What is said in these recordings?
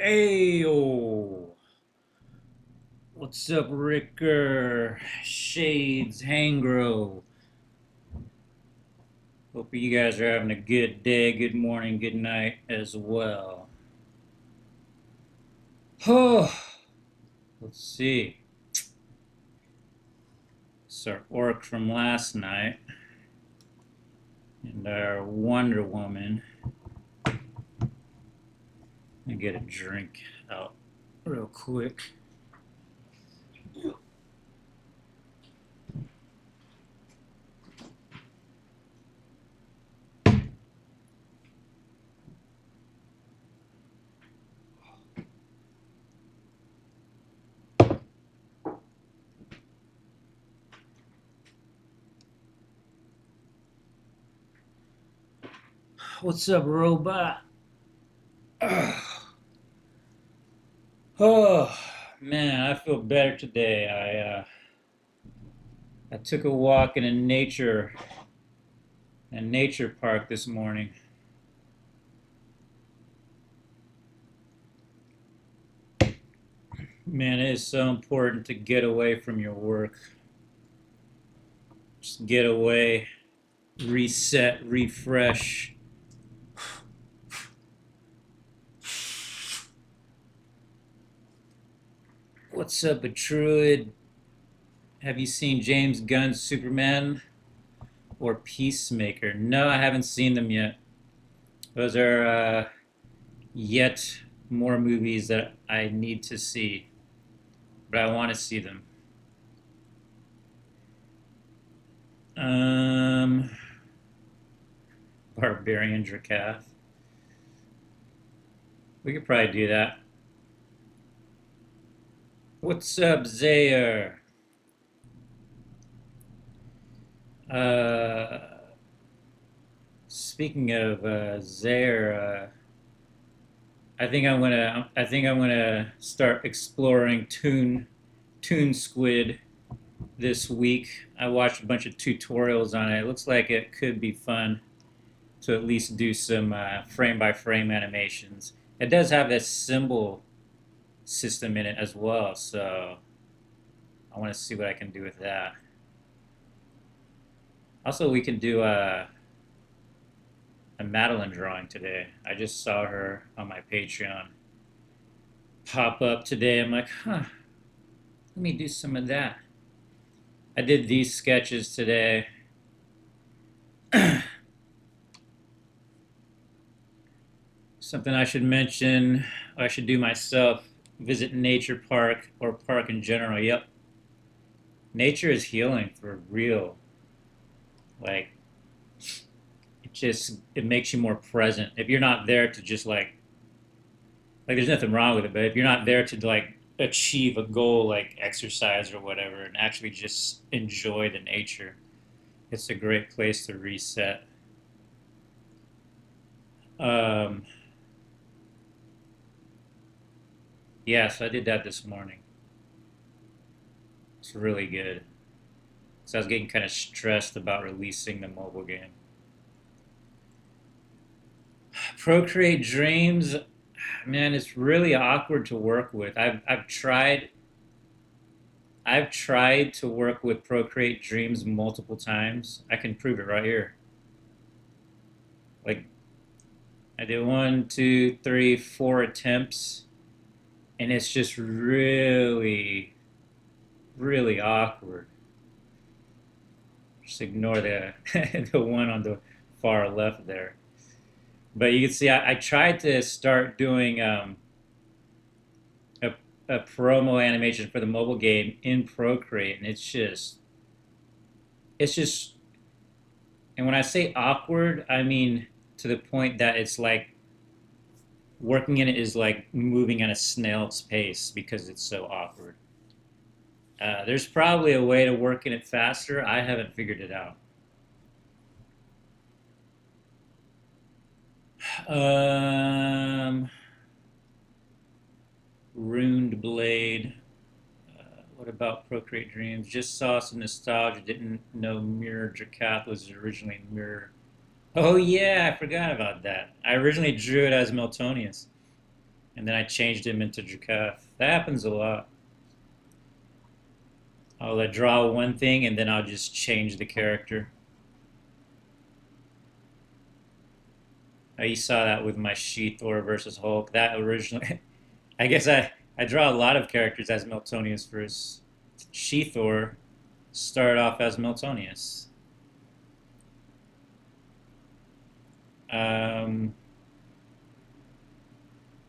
Ayo, what's up, Ricker? Shades, Hangro. Hope you guys are having a good day, good morning, good night as well. Oh, let's see. It's our orc from last night and our Wonder Woman. Let me get a drink out real quick. What's up, robot? Oh, man, I feel better today. I took a walk in a nature park this morning. Man, it is so important to get away from your work. Just get away, reset, refresh. What's up, a druid? Have you seen James Gunn's Superman or Peacemaker? No, I haven't seen them yet. Those are yet more movies that I need to see, but I want to see them. Um, Barbarian Dracath. We could probably do that. What's up, Zaire? Uh, Speaking of Zaire, I think I'm gonna start exploring Toon Squid this week. I watched a bunch of tutorials on it. It looks like it could be fun to at least do some frame by frame animations. It does have this symbol system in it as well, so I want to see what I can do with that. Also, we can do a Madeline drawing today. I just saw her on my Patreon pop up today. I'm like, huh, let me do some of that. I did these sketches today. Something I should mention, I should do myself, visit nature park or park in general. Yep. Nature is healing for real. Like, it makes you more present. If you're not there to just there's nothing wrong with it, but if you're not there to like achieve a goal like exercise or whatever and actually just enjoy the nature, it's a great place to reset. Um, yeah, so I did that this morning. It's really good. So I was getting kind of stressed about releasing the mobile game. Procreate Dreams, man, it's really awkward to work with. I've tried to work with Procreate Dreams multiple times. I can prove it right here. Like I did one, two, three, four attempts, and it's just really, really awkward. Just ignore the the one on the far left there. But you can see I tried to start doing a, a promo animation for the mobile game in Procreate, and it's just, and when I say awkward, I mean to the point that it's like working in it is like moving at a snail's pace because it's so awkward. There's probably a way to work in it faster. I haven't figured it out. Um, Runed Blade. What about Procreate Dreams? Just saw some nostalgia. Didn't know Mirror Dracath was originally Mirror. Oh yeah, I forgot about that. I originally drew it as Meltonius. and then I changed him into Drakath. That happens a lot. I'll draw one thing and then I'll just change the character. You saw that with my She-Thor versus Hulk. That originally, I guess I draw a lot of characters as Miltonius first. She-Thor started off as Miltonius. Um,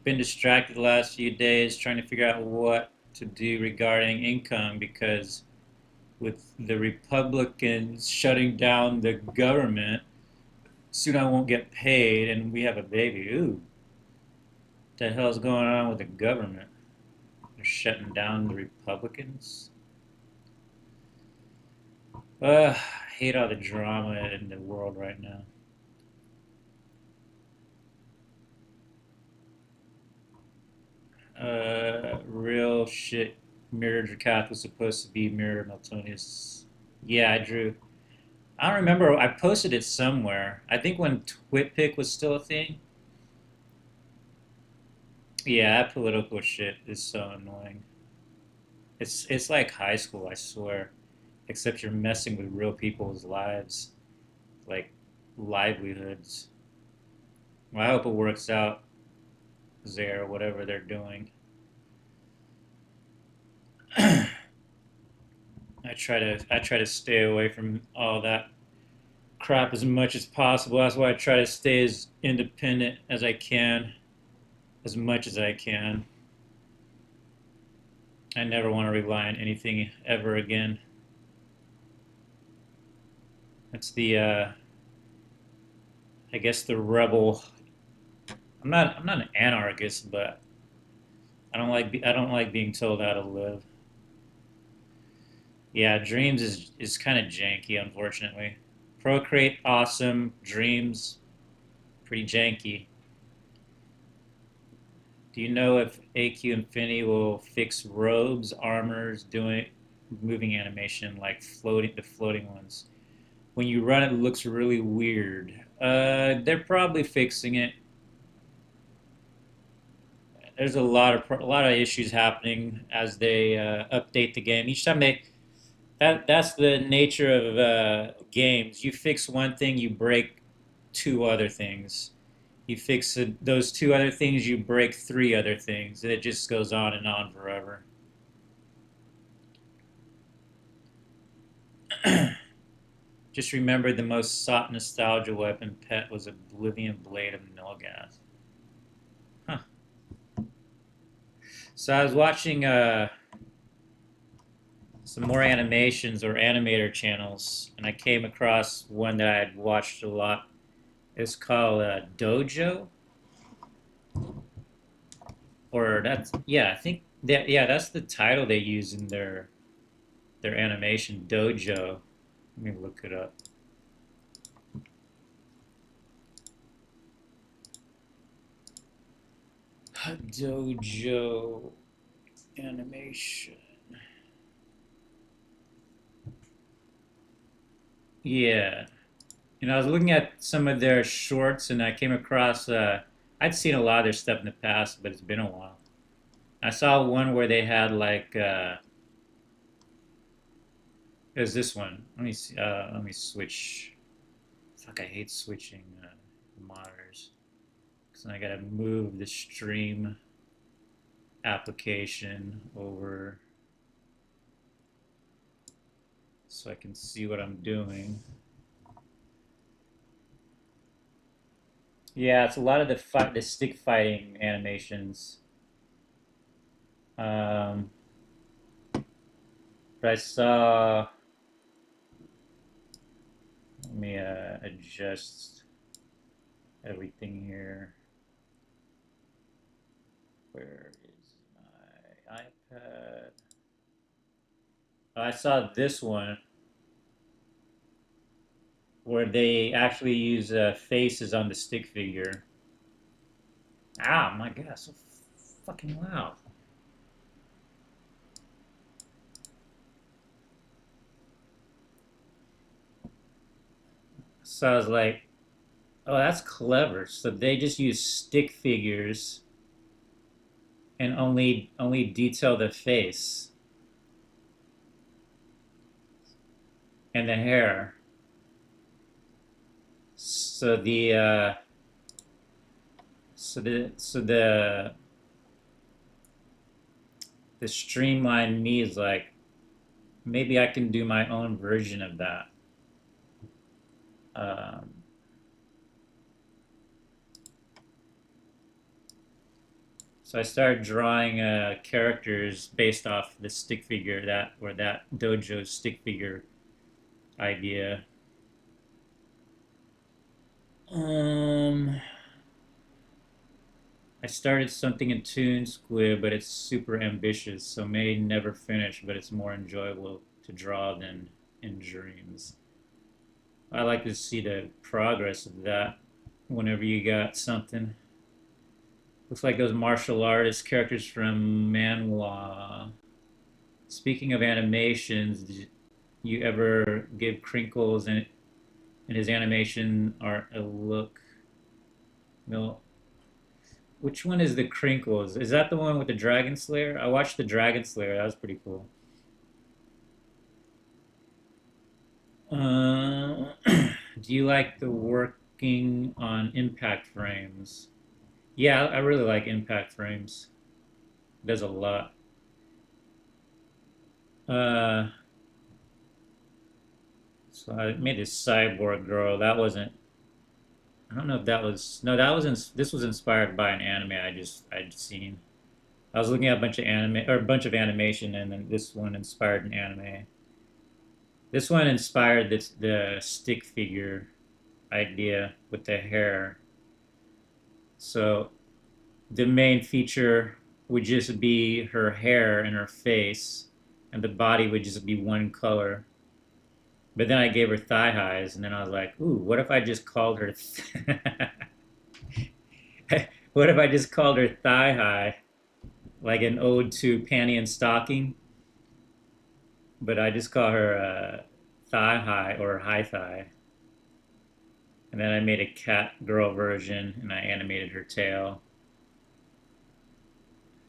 been distracted the last few days trying to figure out what to do regarding income because with the Republicans shutting down the government, soon I won't get paid and we have a baby. Ooh, what the hell's going on with the government? They're shutting down the Republicans. I hate all the drama in the world right now. Real shit. Mirror Drakath was supposed to be Mirror Meltonius. Yeah, I drew. I don't remember. I posted it somewhere. I think when TwitPic was still a thing. Yeah, that political shit is so annoying. It's like high school, I swear. Except you're messing with real people's lives, like livelihoods. Well, I hope it works out there, whatever they're doing. I try to stay away from all that crap as much as possible. That's why I try to stay as independent as I can, as much as I can. I never want to rely on anything ever again. That's the I guess the rebel. I'm not an anarchist, but I don't like being told how to live. Yeah, Dreams is kind of janky, unfortunately. Procreate awesome, Dreams pretty janky. Do you know if AQ Infinity will fix robes, armors, doing moving animation like the floating ones? When you run it, it looks really weird. They're probably fixing it. There's a lot of issues happening as they update the game. Each time that's the nature of games. You fix one thing, you break two other things. You fix those two other things, you break three other things, and it just goes on and on forever. Just remember the most sought nostalgia weapon pet was Oblivion Blade of Nilgath. Huh. So I was watching some more animations or animator channels, and I came across one that I had watched a lot. It's called Dojo, or that's yeah, I think that yeah, that's the title they use in their animation Dojo. Let me look it up. Dojo animation. Yeah, and I was looking at some of their shorts, and I came across. I'd seen a lot of their stuff in the past, but it's been a while. I saw one where they had like. It was this one. Let me see. Let me switch. Fuck, I hate switching monitors. So I gotta move the stream application over so I can see what I'm doing. Yeah, it's a lot of the stick fighting animations. Um, but I saw. Let me adjust everything here. Where is my iPad? Oh, I saw this one where they actually use faces on the stick figure. Ah, my God, so fucking loud. So I was like, oh, that's clever. So they just use stick figures and only detail the face and the hair. So the streamlined me is like maybe I can do my own version of that. Um, so I started drawing characters based off the stick figure that dojo stick figure idea. Um, I started something in Toon Squid, but it's super ambitious, so may never finish. But it's more enjoyable to draw than in dreams. I like to see the progress of that whenever you got something. Looks like those martial artist characters from Manhwa. Speaking of animations, did you ever give Crinkles and his animation art a look? No. Which one is the Crinkles? Is that the one with the Dragon Slayer? I watched the Dragon Slayer. That was pretty cool. Do you like the working on impact frames? Yeah, I really like impact frames. It does a lot. Uh, so I made this cyborg girl. That wasn't. I don't know if that was. No, that was. This was inspired by an anime I'd seen. I was looking at a bunch of anime or a bunch of animation, and then this one inspired an anime. This one inspired the stick figure idea with the hair. So the main feature would just be her hair and her face, and the body would just be one color. But then I gave her thigh highs, and then I was like, "Ooh, what if I just called her? What if I just called her thigh high, like an ode to panty and stocking? But I just call her thigh high or high thigh." And then I made a cat girl version, and I animated her tail.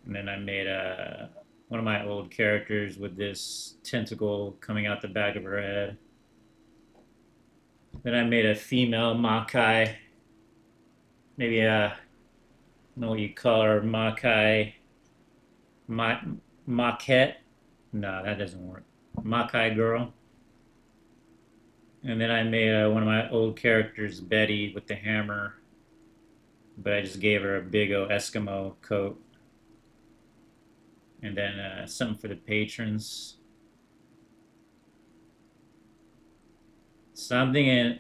And then I made one of my old characters with this tentacle coming out the back of her head. Then I made a female Makai, maybe I don't know what you call her, Makai, Ma, Maquette. No, that doesn't work. Makai girl. And then I made one of my old characters, Betty, with the hammer, but I just gave her a big old Eskimo coat. And then something for the patrons. Something in,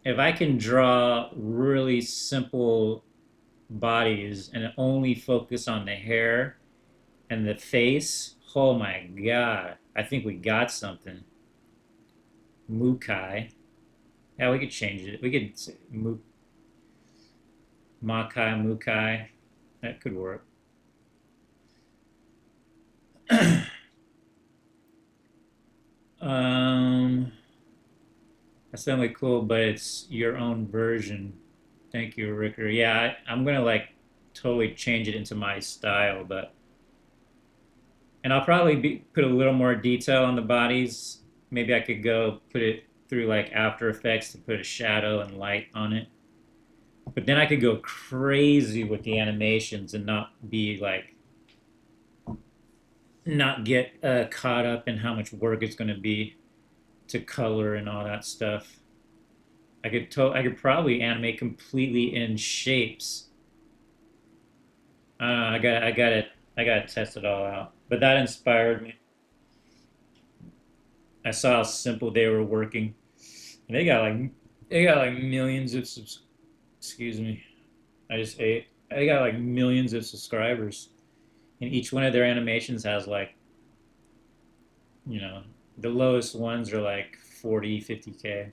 if I can draw really simple bodies and only focus on the hair and the face, oh my god, I think we got something. Mukai. Yeah, we could change it. We could say Makai, Mukai. That could work. um, that's definitely cool, but it's your own version. Thank you, Ricker. Yeah, I'm gonna like totally change it into my style, but and I'll probably put a little more detail on the bodies. Maybe I could go put it through like After Effects to put a shadow and light on it. But then I could go crazy with the animations and not be like not get caught up in how much work it's going to be to color and all that stuff. I could probably animate completely in shapes. I got to test it all out. But that inspired me. I saw how simple they were working, and they got like millions of excuse me. I just ate. They got like millions of subscribers, and each one of their animations has like you know the lowest ones are like 40, 50K.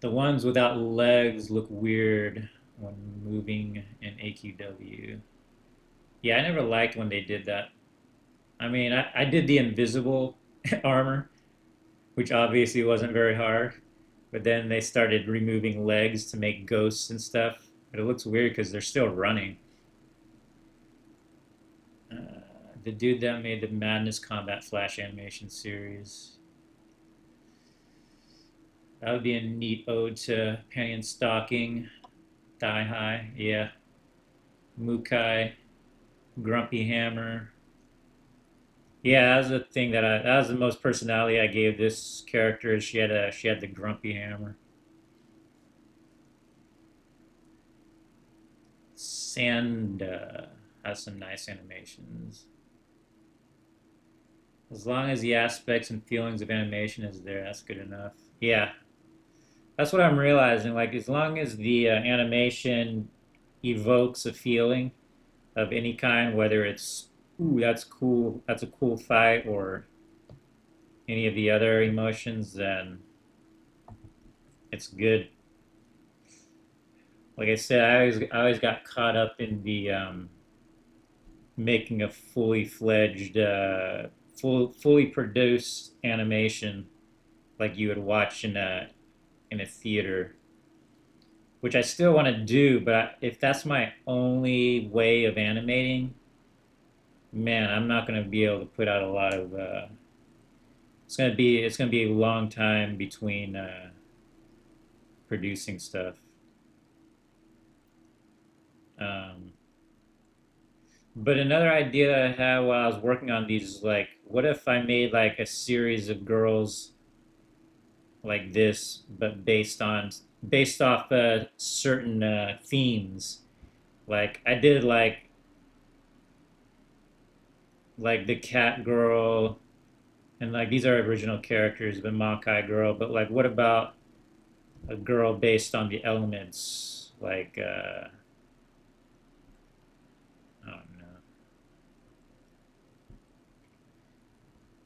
The ones without legs look weird when moving in AQW. Yeah, I never liked when they did that. I mean, I did the invisible armor, which obviously wasn't very hard. But then they started removing legs to make ghosts and stuff. But it looks weird because they're still running. the dude that made the Madness Combat Flash animation series. That would be a neat ode to Penny and Stocking, Thigh High, yeah. Mukai, Grumpy Hammer. Yeah, that was the thing that was the most personality I gave this character. She had the Grumpy Hammer. Sanda has some nice animations. As long as the aspects and feelings of animation is there, that's good enough. Yeah, that's what I'm realizing. Like, as long as the animation evokes a feeling of any kind, whether it's "ooh, that's cool, that's a cool fight," or any of the other emotions, then it's good. Like I said, I always got caught up in the making a fully fledged, fully produced animation like you would watch in a theater, which I still want to do. But if that's my only way of animating, man, I'm not going to be able to put out a lot of. It's gonna be a long time between producing stuff. Um, but another idea that I had while I was working on these is like, what if I made like a series of girls like this, but based off certain themes. Like I did like the cat girl, and like these are original characters, the Makai girl. But like, what about a girl based on the elements? Like I don't know,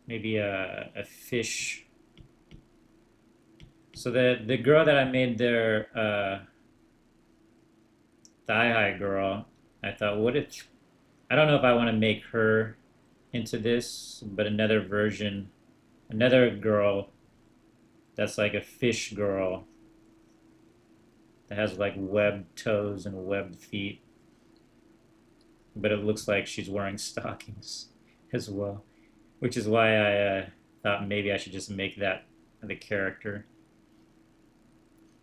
maybe a fish. So the girl that I made there, Thigh High girl, I thought, what if I don't know if I want to make her into this, but another version, another girl that's like a fish girl that has like webbed toes and webbed feet, but it looks like she's wearing stockings as well, which is why I thought maybe I should just make that the character.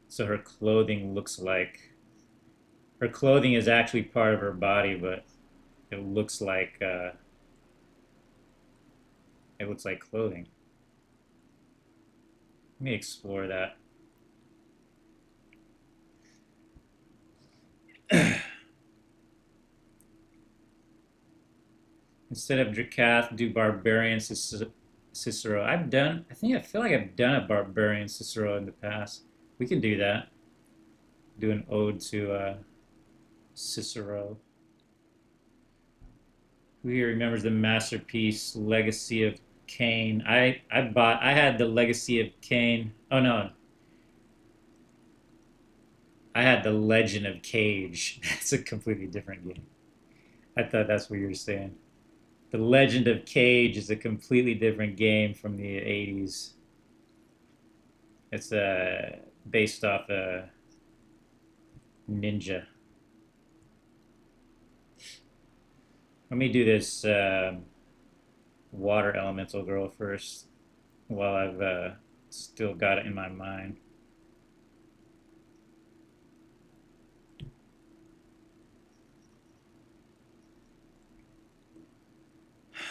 So her clothing is actually part of her body, but it looks like uh, it looks like clothing. Let me explore that. Instead of Dracath, do Barbarian Cicero. I feel like I've done a Barbarian Cicero in the past. We can do that. Do an ode to Cicero. Who here remembers the masterpiece Legacy of Kane? I had the Legacy of Kane. Oh no, I had the Legend of Cage. That's a completely different game. I thought that's what you were saying. The Legend of Cage is a completely different game from the 80s. It's based off a ninja. Let me do this water elemental girl first while I've still got it in my mind.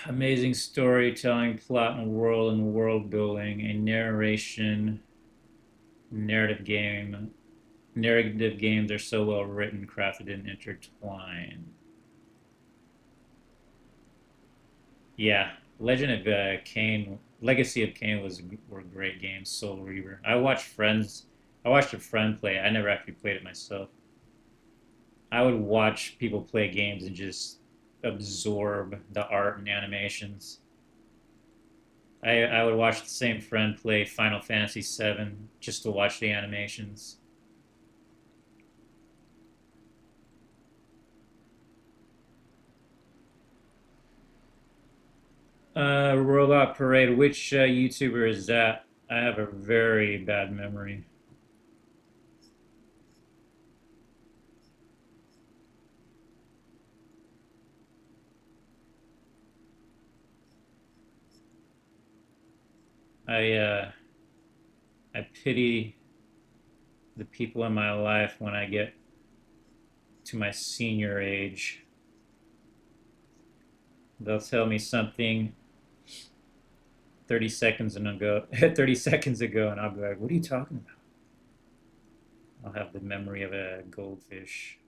Amazing storytelling, plot and world building, a narrative game. Narrative games are so well written, crafted, and intertwined. Yeah, Legend of Kane, Legacy of Kane were great games. Soul Reaver. I watched a friend play it. I never actually played it myself. I would watch people play games and just absorb the art and animations. I would watch the same friend play Final Fantasy VII just to watch the animations. Robot Parade. Which YouTuber is that? I have a very bad memory. I I pity the people in my life when I get to my senior age. They'll tell me something 30 seconds ago, 30 seconds ago, and I'll be like, "What are you talking about?" I'll have the memory of a goldfish.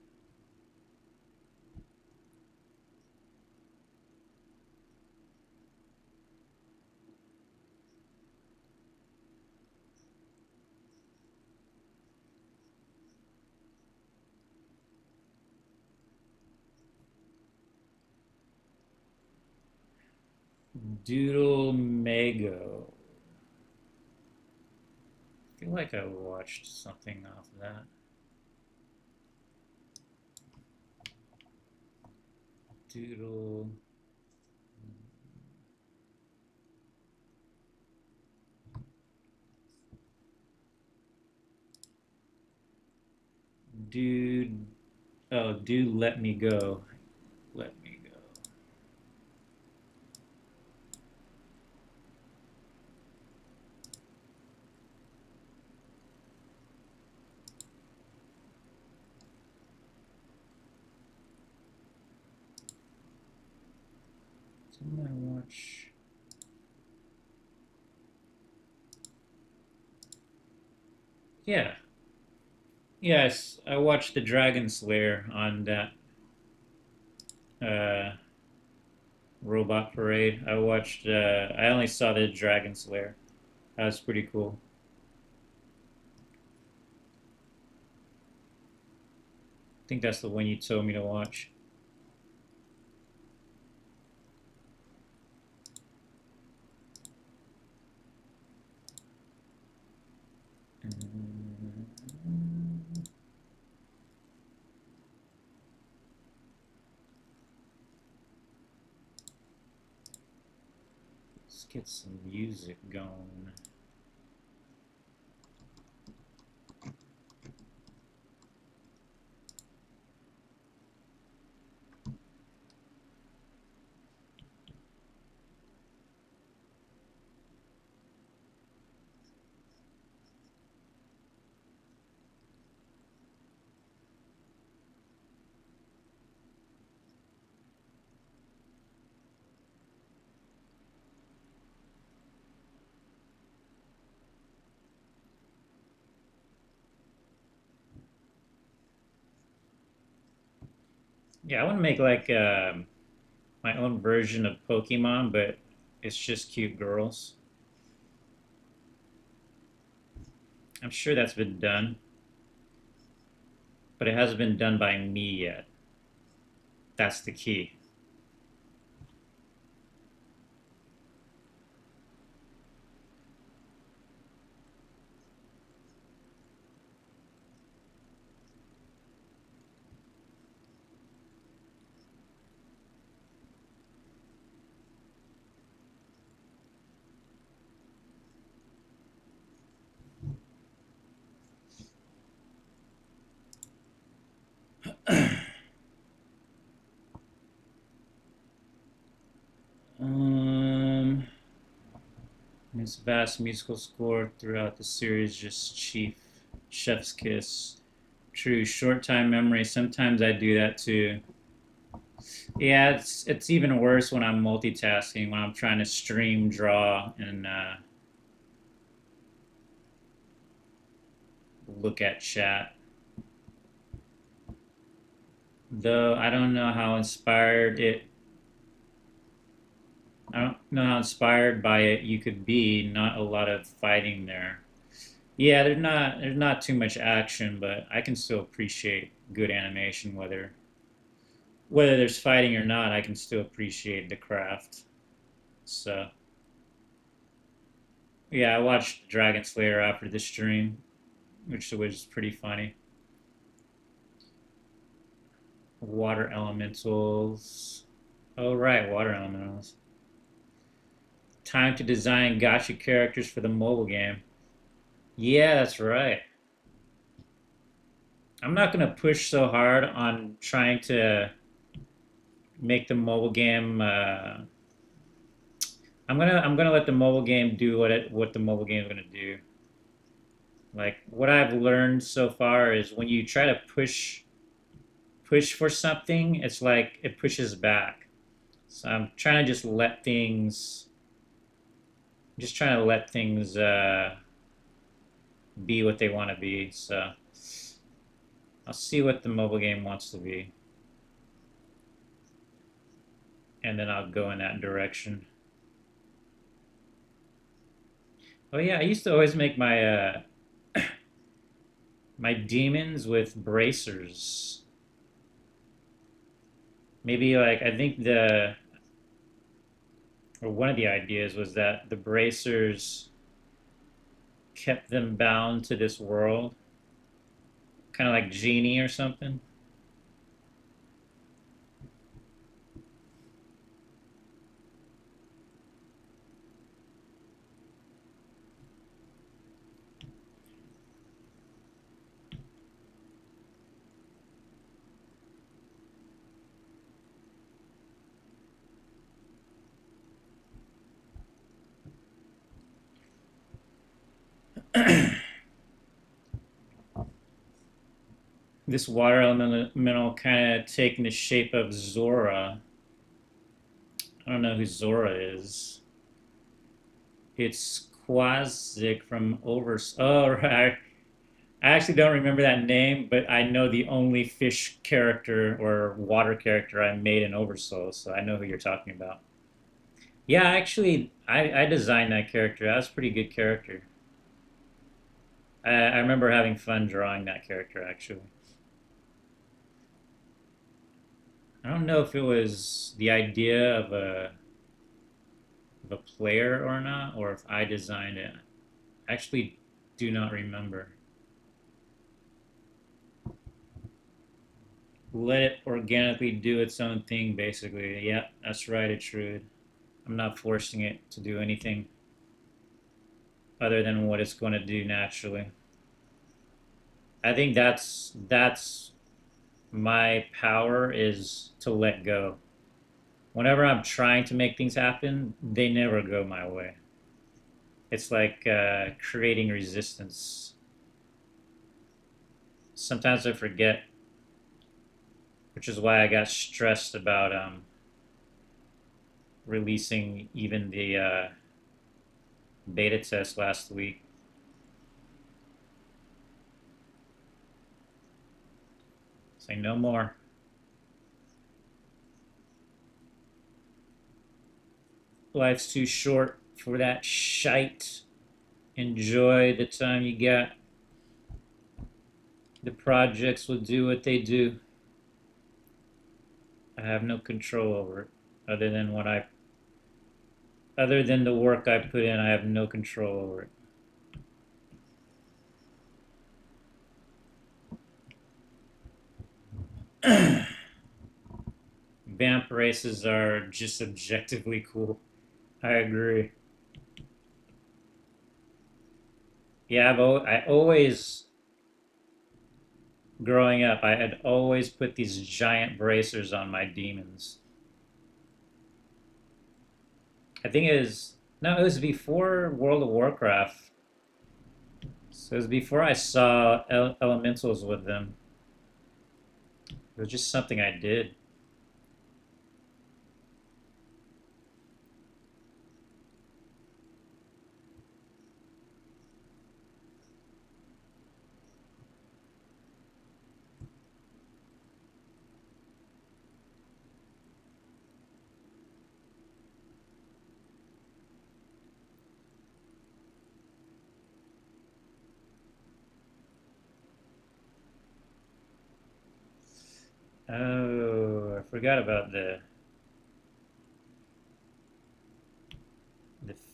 Doodle Mago. I feel like I watched something off of that. Doodle. Dude. Oh, dude, let me go. Let me go. Didn't I watch? Yeah. Yes, I watched the Dragon Slayer on that uh, Robot Parade. I watched. I only saw the Dragon Slayer. That was pretty cool. I think that's the one you told me to watch. Let's get some music going. Yeah, I want to make like my own version of Pokemon, but it's just cute girls. I'm sure that's been done, but it hasn't been done by me yet. That's the key. um, His vast musical score throughout the series, just chef's kiss. True, short time memory. Sometimes I do that too. Yeah, it's even worse when I'm multitasking, when I'm trying to stream, draw, and look at chat. Though I don't know how inspired by it you could be. Not a lot of fighting there. Yeah, there's not too much action, but I can still appreciate good animation, whether there's fighting or not. I can still appreciate the craft. So yeah, I watched Dragon Slayer after the stream, which was pretty funny. Water elementals. Oh right, water elementals. Time to design gotcha characters for the mobile game. Yeah, that's right. I'm not gonna push so hard on trying to make the mobile game I'm gonna let the mobile game do what the mobile game is gonna do. Like what I've learned so far is when you try to push for something, it's like it pushes back. So I'm trying to just trying to let things be what they want to be. So I'll see what the mobile game wants to be, and then I'll go in that direction. Oh yeah, I used to always make my demons with bracers. Maybe like I think the or one of the ideas was that the bracers kept them bound to this world, kind of like genie or something. This water elemental kind of taking the shape of Zora. I don't know who Zora is. It's Quazik from Overs. Oh, right. I actually don't remember that name, but I know the only fish character or water character I made in Oversoul, so I know who you're talking about. Yeah, actually, I designed that character. That was a pretty good character. I remember having fun drawing that character, actually. I don't know if it was the idea of a player or not, or if I designed it. I actually do not remember. Let it organically do its own thing, basically. Yeah, that's right, Intrude. I'm not forcing it to do anything other than what it's going to do naturally. I think that's my power is to let go. Whenever I'm trying to make things happen, they never go my way. It's like creating resistance. Sometimes I forget, which is why I got stressed about releasing even the beta test last week. Say no more. Life's too short for that shite. Enjoy the time you got. The projects will do what they do. I have no control over it, other than other than the work I put in. I have no control over it. Vamp races are just objectively cool. I agree. Yeah, I always growing up, I had always put these giant bracers on my demons. I think it was no, it was before World of Warcraft. So it was before I saw elementals with them. It was just something I did. Oh, I forgot about the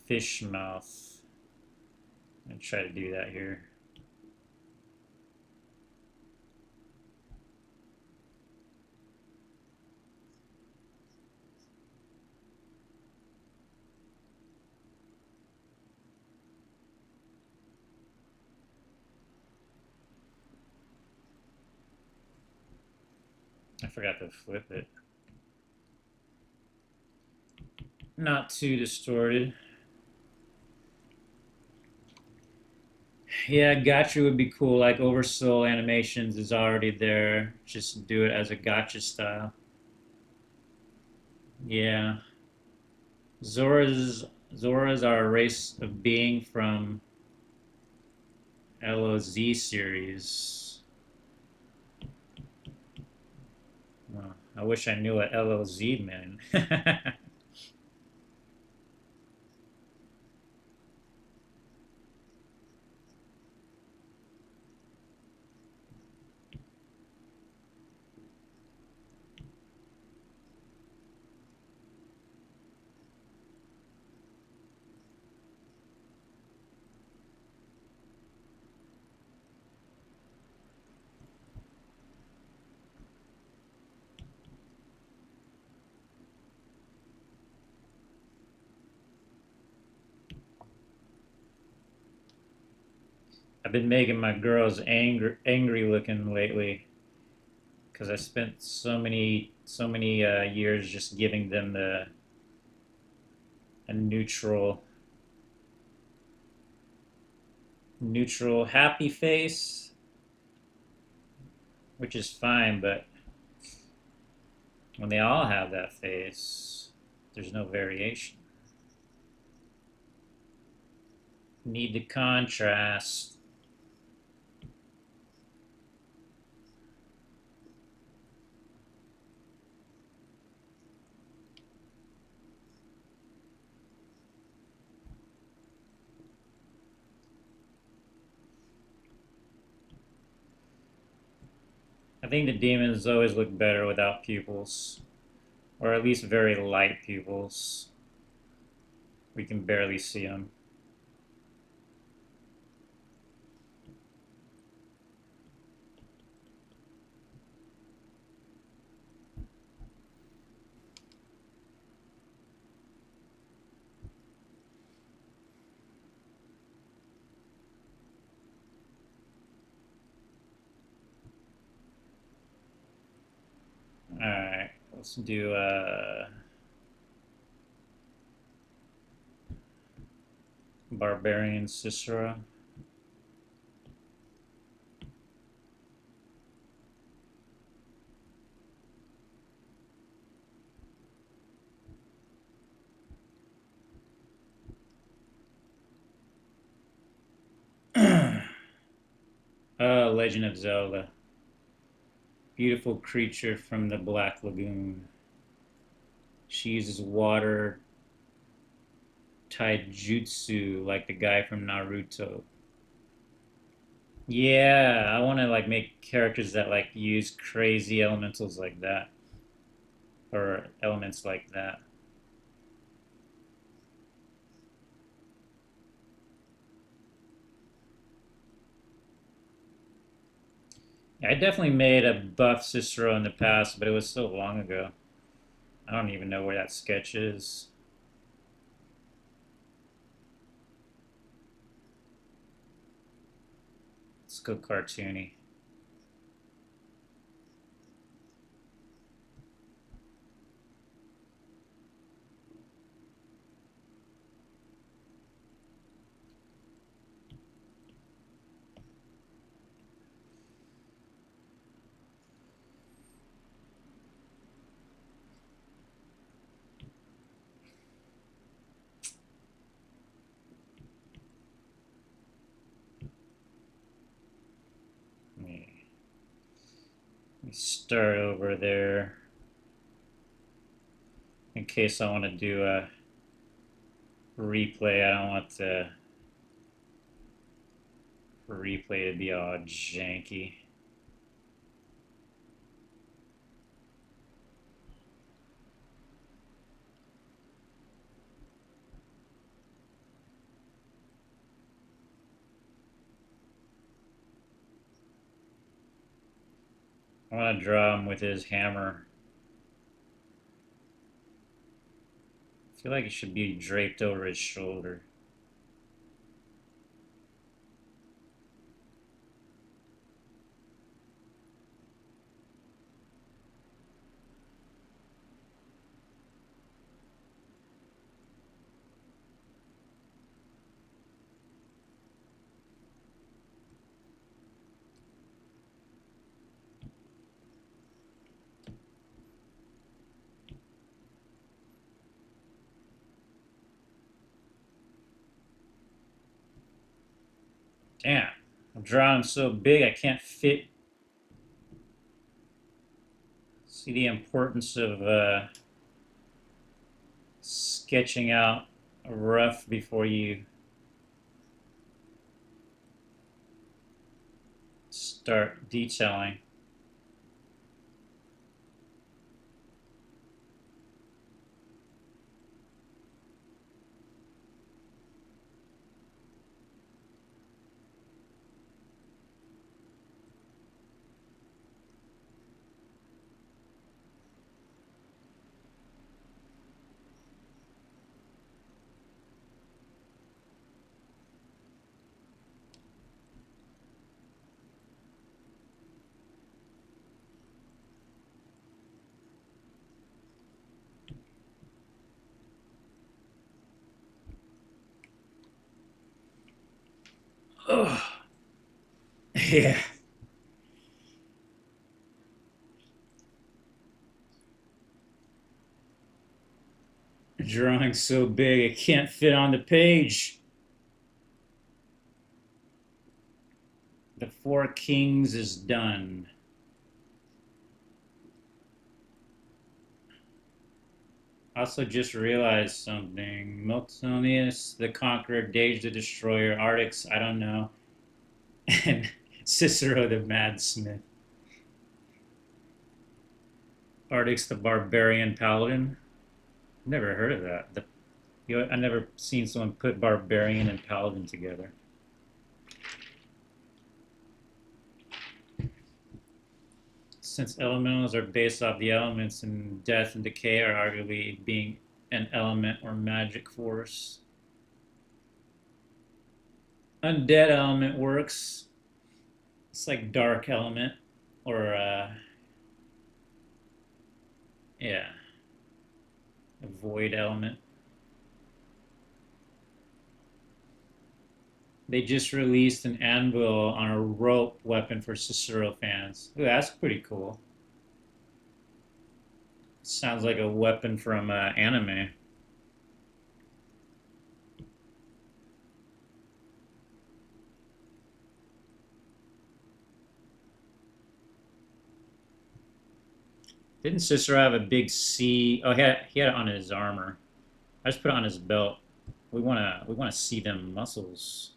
fish mouth. I'm gonna try to do that here. I forgot to flip it. not too distorted. Yeah, gotcha would be cool. Like Oversoul Animations is already there. Just do it as a gotcha style. Yeah. Zoras are a race of being from LOZ series. Well, I wish I knew what LOZ meant. I've been making my girls angry looking lately because I spent so many years just giving them the a neutral happy face, which is fine, but when they all have that face, there's no variation. Need the contrast. I think the demons always look better without pupils, or at least very light pupils. We can barely see them. All right, let's do Barbarian Cicero. Legend of Zelda. Beautiful creature from the Black Lagoon. She uses water taijutsu like the guy from Naruto. Yeah, I want to like make characters that like use crazy elementals like that or elements like that. I definitely made a buff Cicero in the past, but it was so long ago. I don't even know where that sketch is. Let's go cartoony. Let me start over there in case I want to do a replay. I don't want the replay to be all janky. I want to draw him with his hammer. I feel like it should be draped over his shoulder. Damn, I'm drawing so big I can't fit. See the importance of sketching out rough before you start detailing. Oh, yeah. Drawing so big it can't fit on the page. The Four Kings is done. Also, just realized something. Miltonius the Conqueror, Dage the Destroyer, Artix, I don't know, and Cicero the Madsmith. Artix the Barbarian Paladin. Never heard of that. I never seen someone put Barbarian and Paladin together. Since elementals are based off the elements, and death and decay are arguably being an element or magic force. Undead element works. It's like dark element or yeah, a void element. They just released an anvil on a rope weapon for Cicero fans. Ooh, that's pretty cool. Sounds like a weapon from anime. Didn't Cicero have a big C? Oh, he had it on his armor. I just put it on his belt. We wanna see them muscles.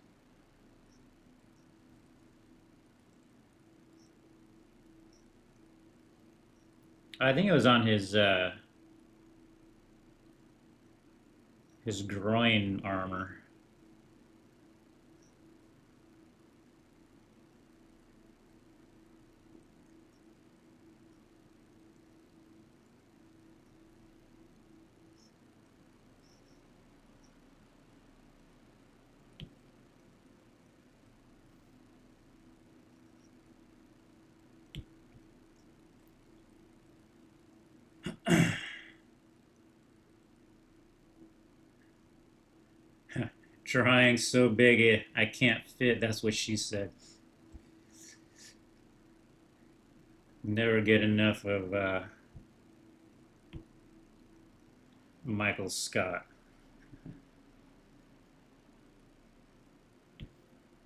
I think it was on his groin armor. Trying so big I can't fit. That's what she said. Never get enough of Michael Scott.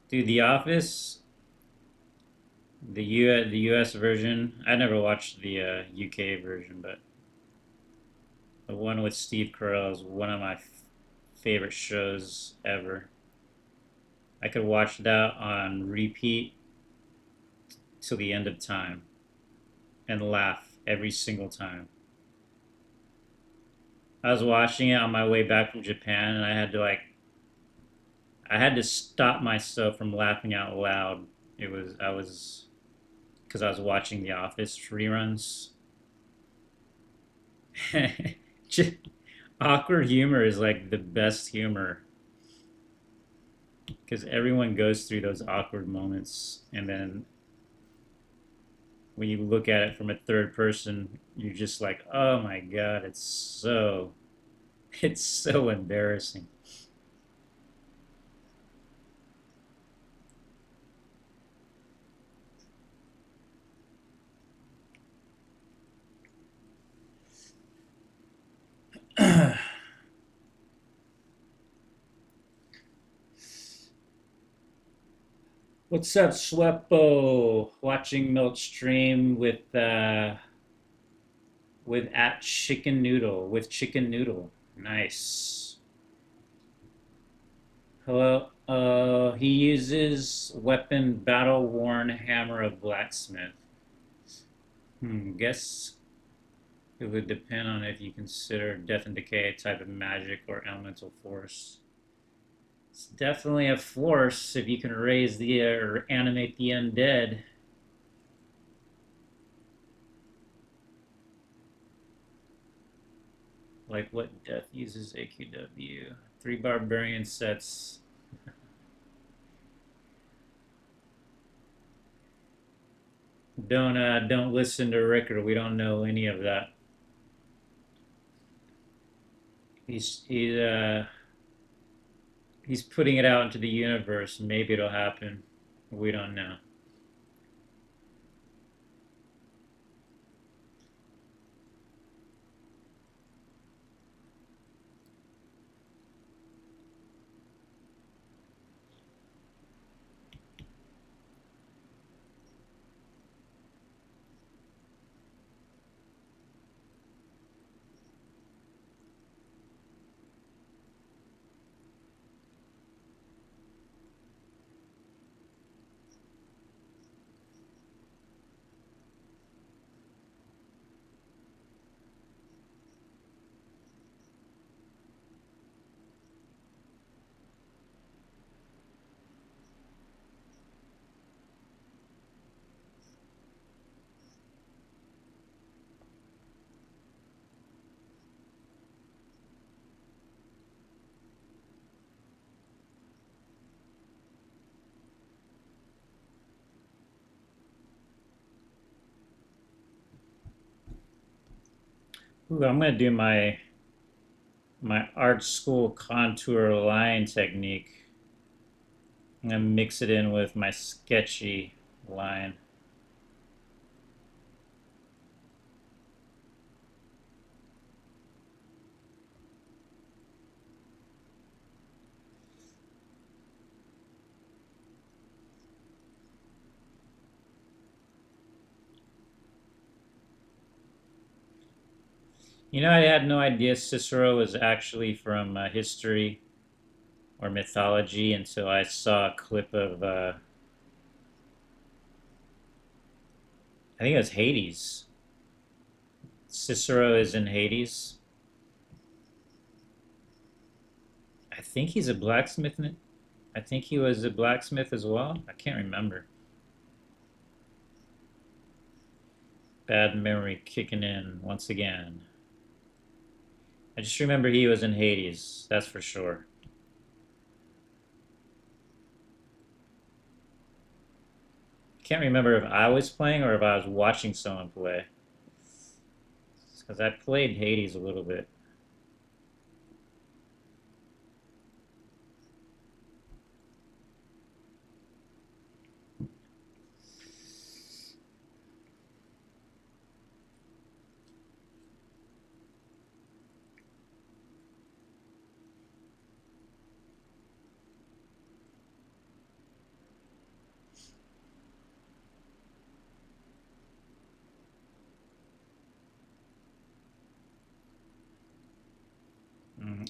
Dude, The Office, the U.S. version. I never watched the UK version, but the one with Steve Carell is one of my favorite shows ever. I could watch that on repeat till the end of time and laugh every single time. I was watching it on my way back from Japan, and I had to stop myself from laughing out loud. I was because I was watching The Office reruns. Awkward humor is like the best humor because everyone goes through those awkward moments, and then when you look at it from a third person, you're just like, oh my god, it's so embarrassing. What's up, Swepo? Watching Milt stream with at Chicken Noodle with Chicken Noodle. Nice. Hello. He uses weapon battle worn hammer of blacksmith. Guess it would depend on if you consider death and decay a type of magic or elemental force. It's definitely a force if you can raise the or animate the undead. Like what death uses AQW? 3 barbarian sets. Don't listen to Ricker. We don't know any of that. He's he's putting it out into the universe. Maybe it'll happen. We don't know. Ooh, I'm gonna do my art school contour line technique. I'm gonna mix it in with my sketchy line. You know, I had no idea Cicero was actually from history or mythology until I saw a clip of, I think it was Hades. Cicero is in Hades. I think he's a blacksmith. I think he was a blacksmith as well. I can't remember. Bad memory kicking in once again. I just remember he was in Hades. That's for sure. Can't remember if I was playing or if I was watching someone play. Because I played Hades a little bit.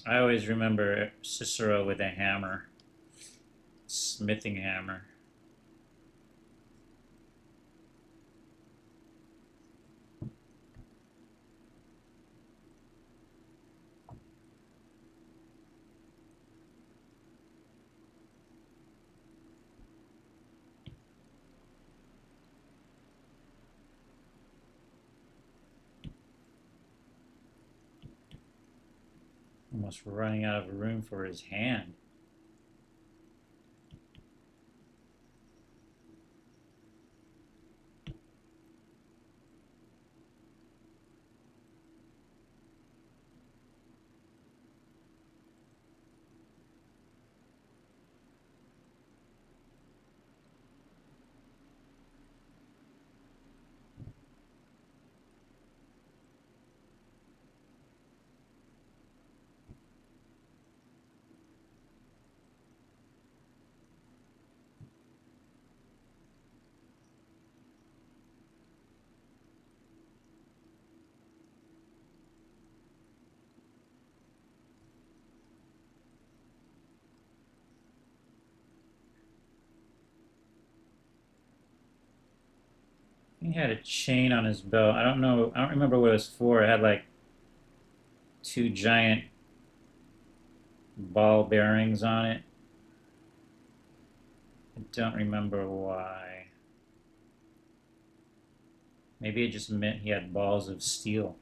I always remember Cicero with a hammer, smithing hammer. Almost running out of room for his hand. He had a chain on his belt. I don't know. I don't remember what it was for. It had like two giant ball bearings on it. I don't remember why. Maybe it just meant he had balls of steel.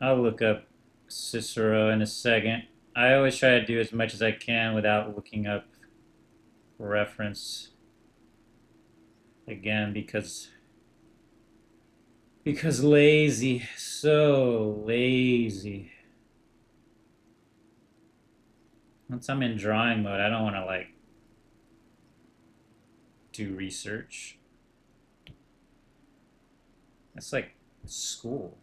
I'll look up Cicero in a second. I always try to do as much as I can without looking up reference again because lazy, so lazy. Once I'm in drawing mode, I don't want to like do research. That's like school.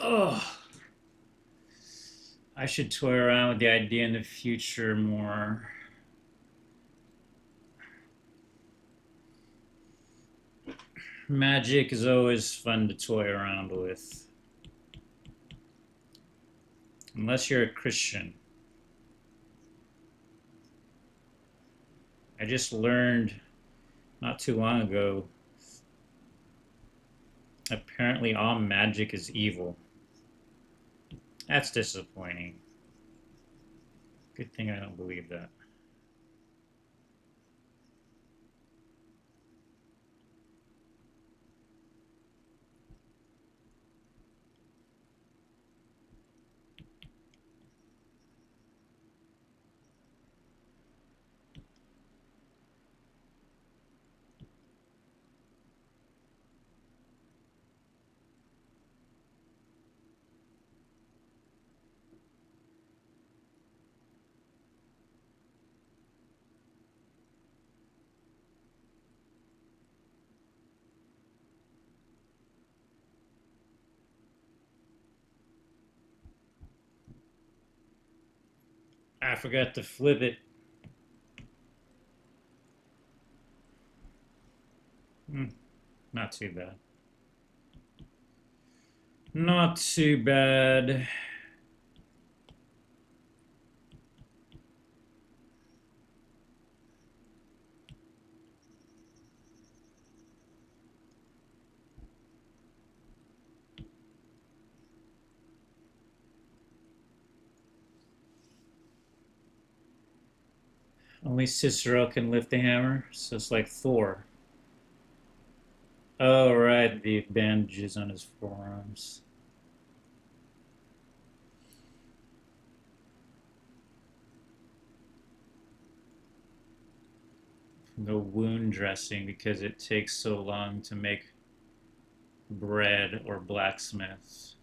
Oh, I should toy around with the idea in the future more. Magic is always fun to toy around with. Unless you're a Christian. I just learned not too long ago apparently all magic is evil. That's disappointing. Good thing I don't believe that. I forgot to flip it. Not too bad. Not too bad. Only Cicero can lift the hammer, so it's like Thor. Oh, right, the bandages on his forearms. No wound dressing because it takes so long to make bread or blacksmiths.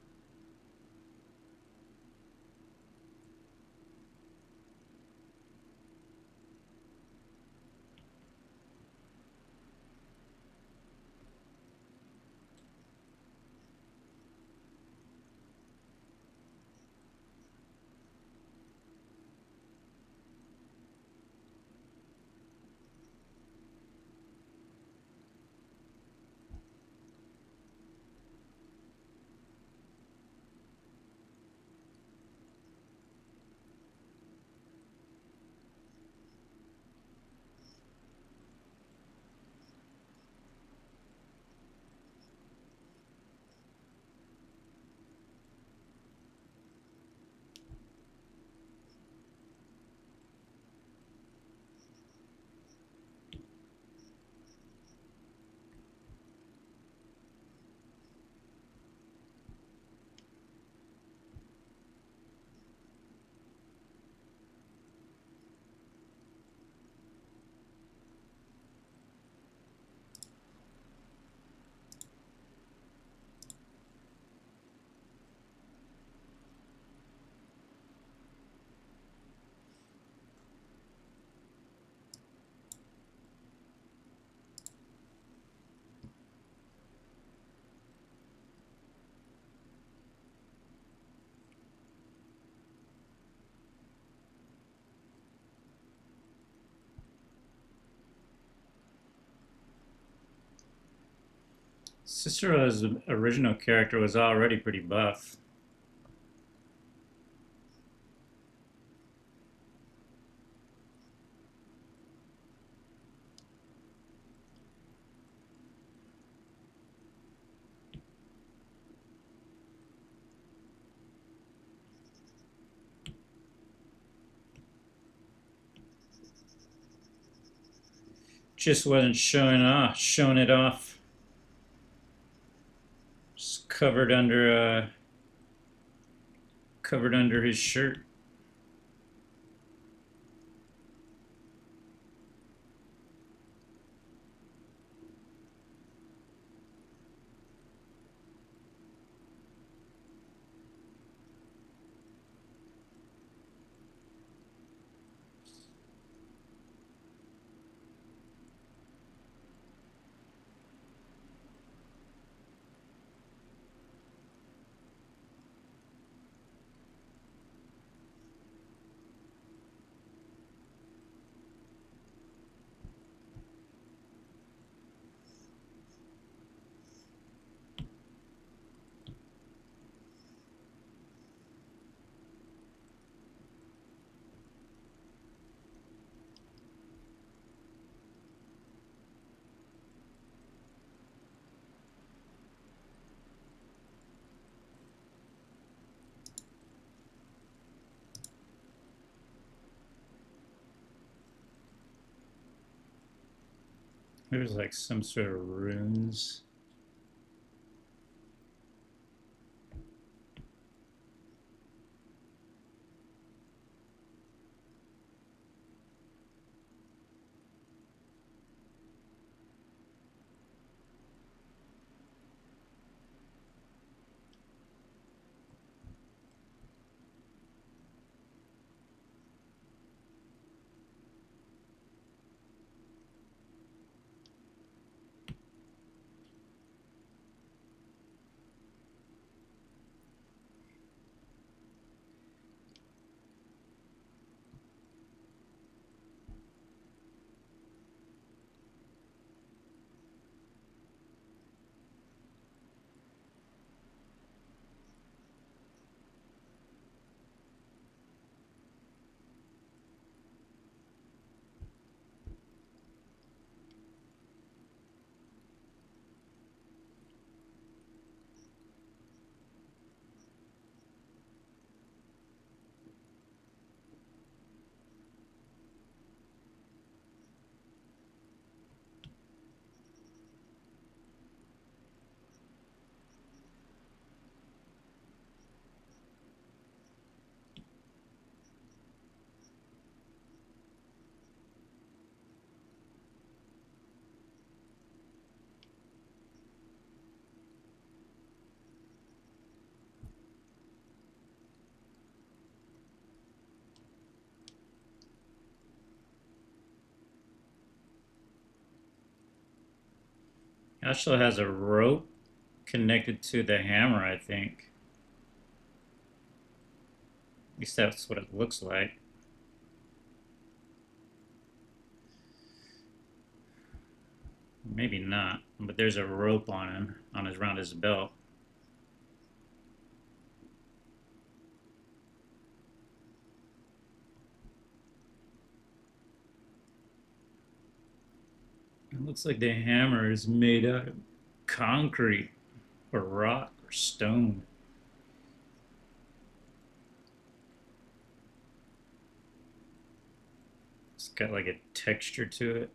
Cicero's original character was already pretty buff. Just wasn't showing it off. Just covered under his shirt. There's like some sort of runes. It also has a rope connected to the hammer, I think. At least that's what it looks like. Maybe not, but there's a rope on him, around his belt. It looks like the hammer is made out of concrete or rock or stone. It's got like a texture to it.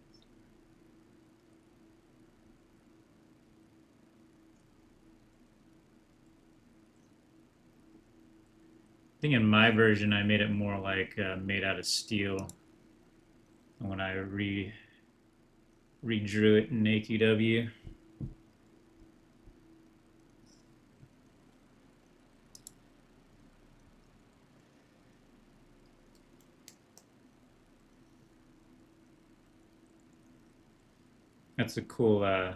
I think in my version I made it more like made out of steel when I redrew it in AQW. That's a cool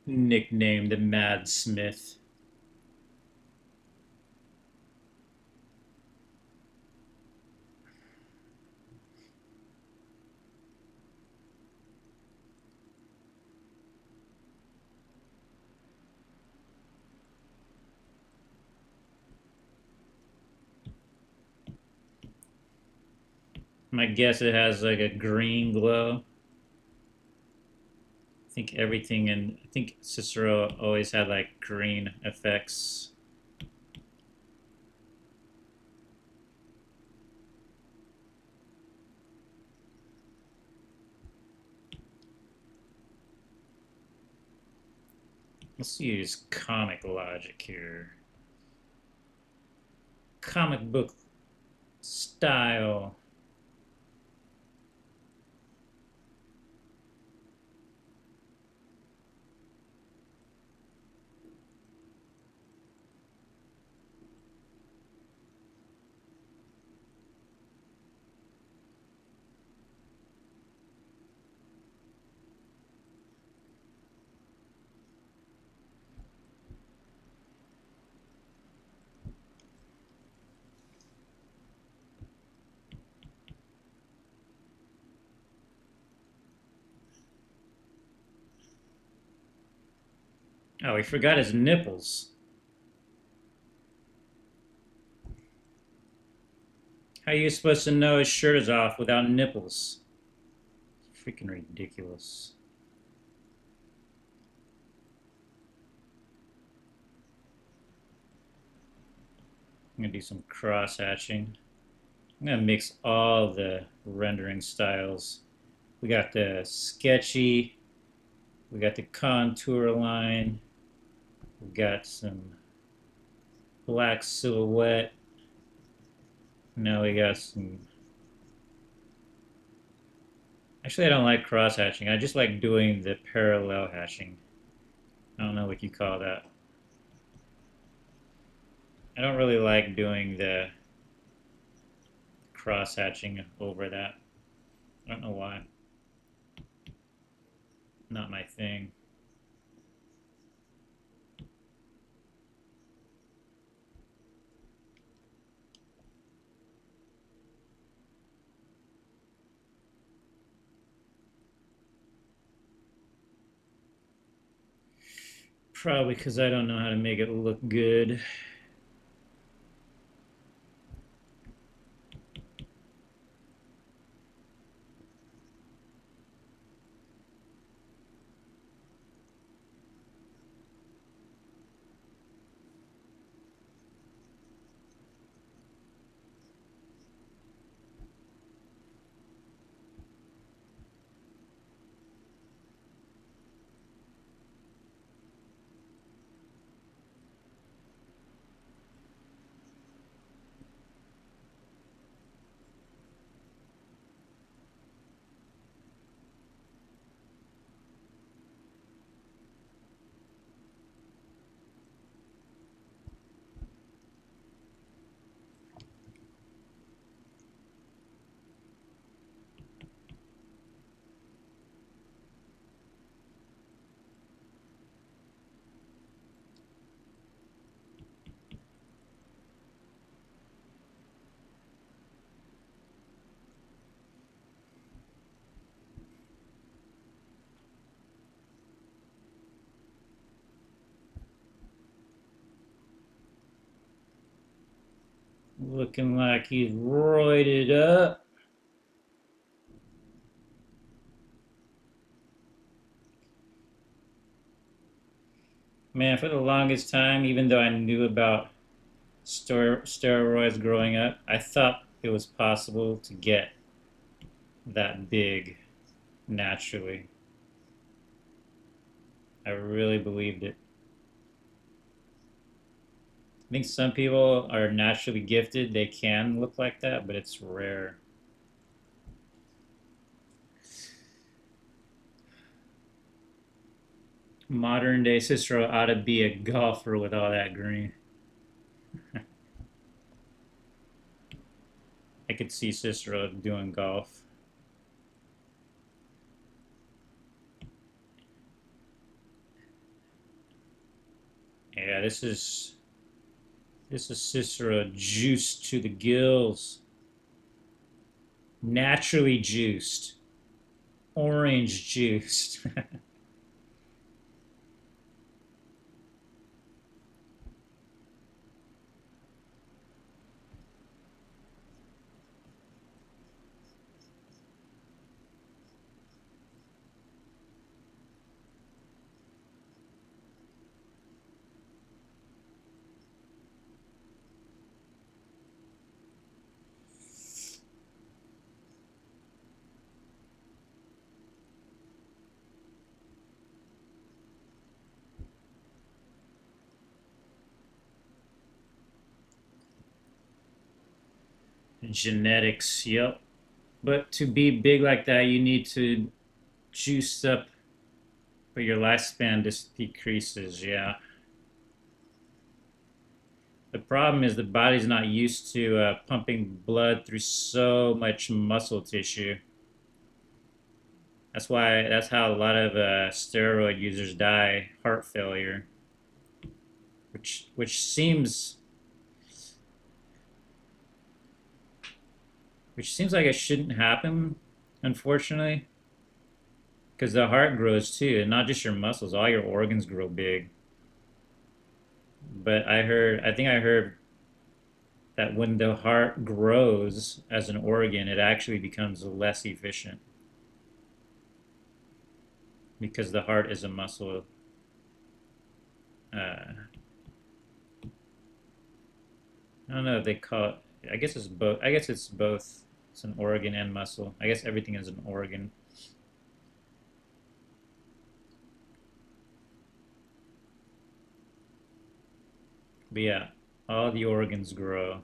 nickname, the Mad Smith. My guess it has like a green glow. I think everything in, I think Cicero always had like green effects. Let's use comic logic here. Comic book style. Oh, he forgot his nipples. How are you supposed to know his shirt is off without nipples? Freaking ridiculous. I'm gonna do some cross hatching. I'm gonna mix all the rendering styles. We got the sketchy, we got the contour line, we got some black silhouette. Now we got some. Actually, I don't like cross hatching. I just like doing the parallel hatching. I don't know what you call that. I don't really like doing the cross hatching over that. I don't know why. Not my thing. Probably because I don't know how to make it look good. Looking like he's roided up. Man, for the longest time, even though I knew about steroids growing up, I thought it was possible to get that big naturally. I really believed it. I think some people are naturally gifted, they can look like that, but it's rare. Modern day Cicero ought to be a golfer with all that green. I could see Cicero doing golf. Yeah, this is Cicero juiced to the gills. Naturally juiced. Orange juiced. Genetics, yep. But to be big like that, you need to juice up, but your lifespan just decreases, yeah. The problem is the body's not used to pumping blood through so much muscle tissue. That's how a lot of steroid users die, heart failure, which seems like it shouldn't happen, unfortunately, because the heart grows too, and not just your muscles, all your organs grow big. But I think I heard that when the heart grows as an organ, it actually becomes less efficient because the heart is a muscle. I don't know if they call it. I guess it's both. I guess it's both. It's an organ and muscle. I guess everything is an organ. But yeah, all the organs grow.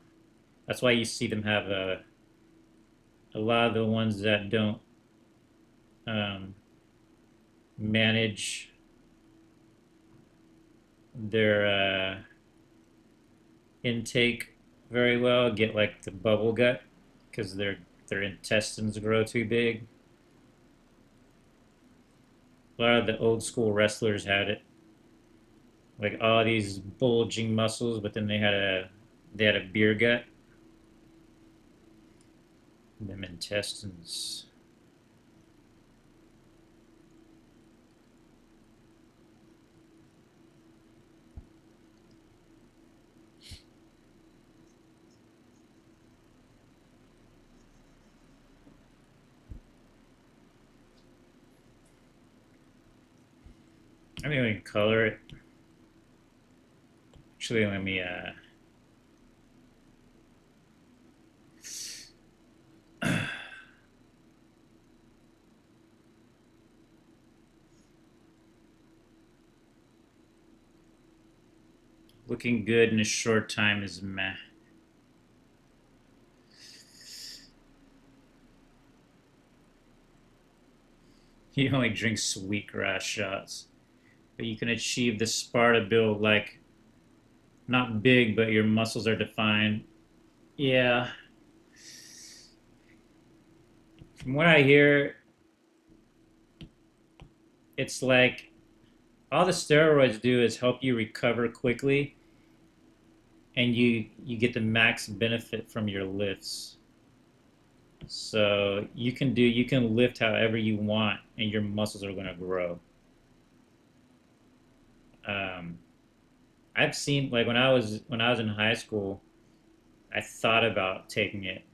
That's why you see them have a lot of the ones that don't um, manage their intake very well get like the bubble gut because their intestines grow too big. A lot of the old school wrestlers had it, like all these bulging muscles, but then they had a beer gut. Them intestines. I mean, we can color it. Actually, let me looking good in a short time is meh. You only drink sweetgrass shots, but you can achieve the Sparta build like not big, but your muscles are defined. Yeah, from what I hear, it's like all the steroids do is help you recover quickly, and you get the max benefit from your lifts. So you can lift however you want, and your muscles are going to grow. Um, I've seen like when I was in high school, I thought about taking it,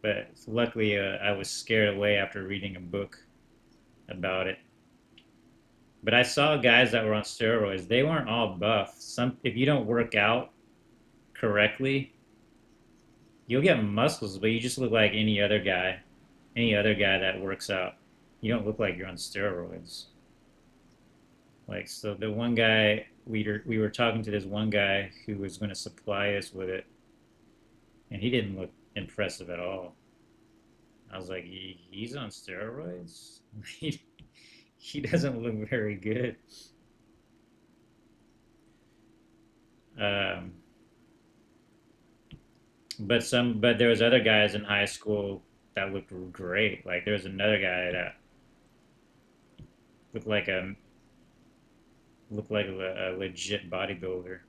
but luckily I was scared away after reading a book about it. But I saw guys that were on steroids. They weren't all buff. Some if you don't work out correctly, you'll get muscles, but you just look like any other guy that works out. You don't look like you're on steroids. Like so, the one guy we were talking to this one guy who was going to supply us with it, and he didn't look impressive at all. I was like, he's on steroids. He doesn't look very good. Um, but there was other guys in high school that looked great. Like there was another guy that looked like a a legit bodybuilder.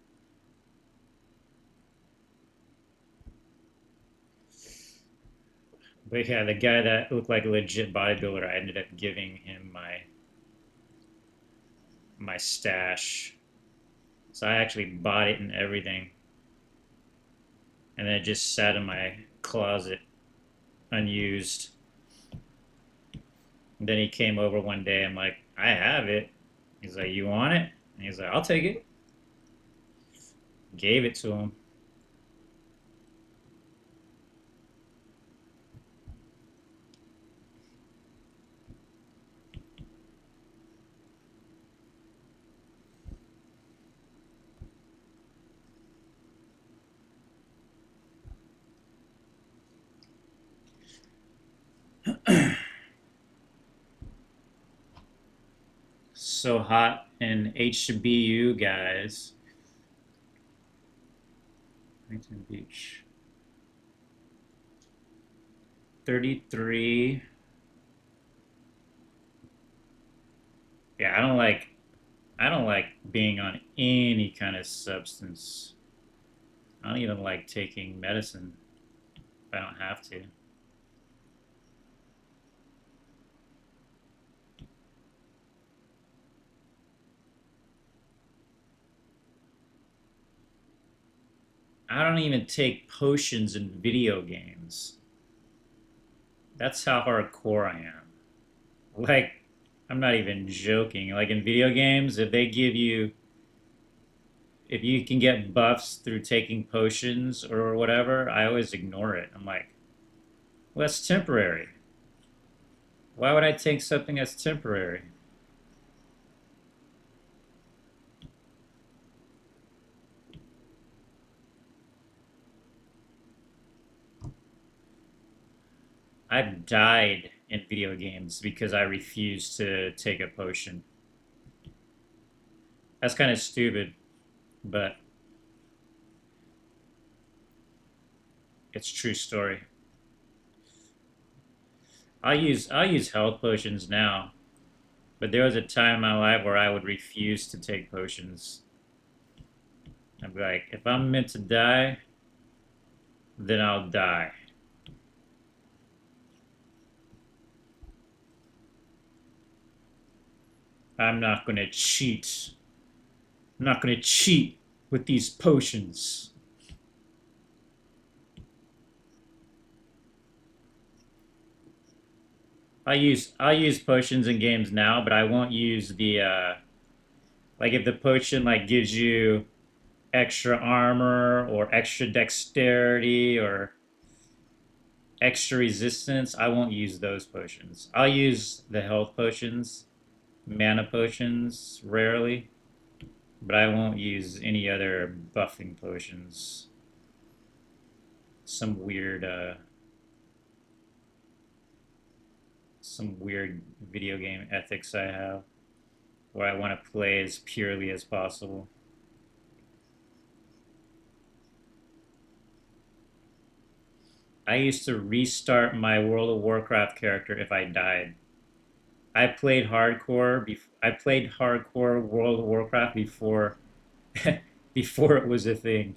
But yeah, the guy that looked like a legit bodybuilder, I ended up giving him my stash. So I actually bought it and everything, and then it just sat in my closet unused. And then he came over one day. I'm like, I have it. He's like, you want it? And he's like, I'll take it. Gave it to him. so hot in HBU, guys. Huntington Beach. 33. Yeah, I don't like being on any kind of substance. I don't even like taking medicine if I don't have to. I don't even take potions in video games. That's how hardcore I am. Like, I'm not even joking. Like in video games, if you can get buffs through taking potions or whatever, I always ignore it. I'm like, well, that's temporary. Why would I take something that's temporary? I've died in video games because I refused to take a potion. That's kind of stupid, but it's a true story. I'll use health potions now, but there was a time in my life where I would refuse to take potions. I'd be like, if I'm meant to die, then I'll die. I'm not gonna cheat. I'm not gonna cheat with these potions. I'll use potions in games now, but I won't use the like if the potion like gives you extra armor or extra dexterity or extra resistance, I won't use those potions. I'll use the health potions, mana potions rarely, but I won't use any other buffing potions. Some weird some weird video game ethics I have where I want to play as purely as possible. I used to restart my World of Warcraft character if I died. I played hardcore. I played hardcore World of Warcraft before, before it was a thing.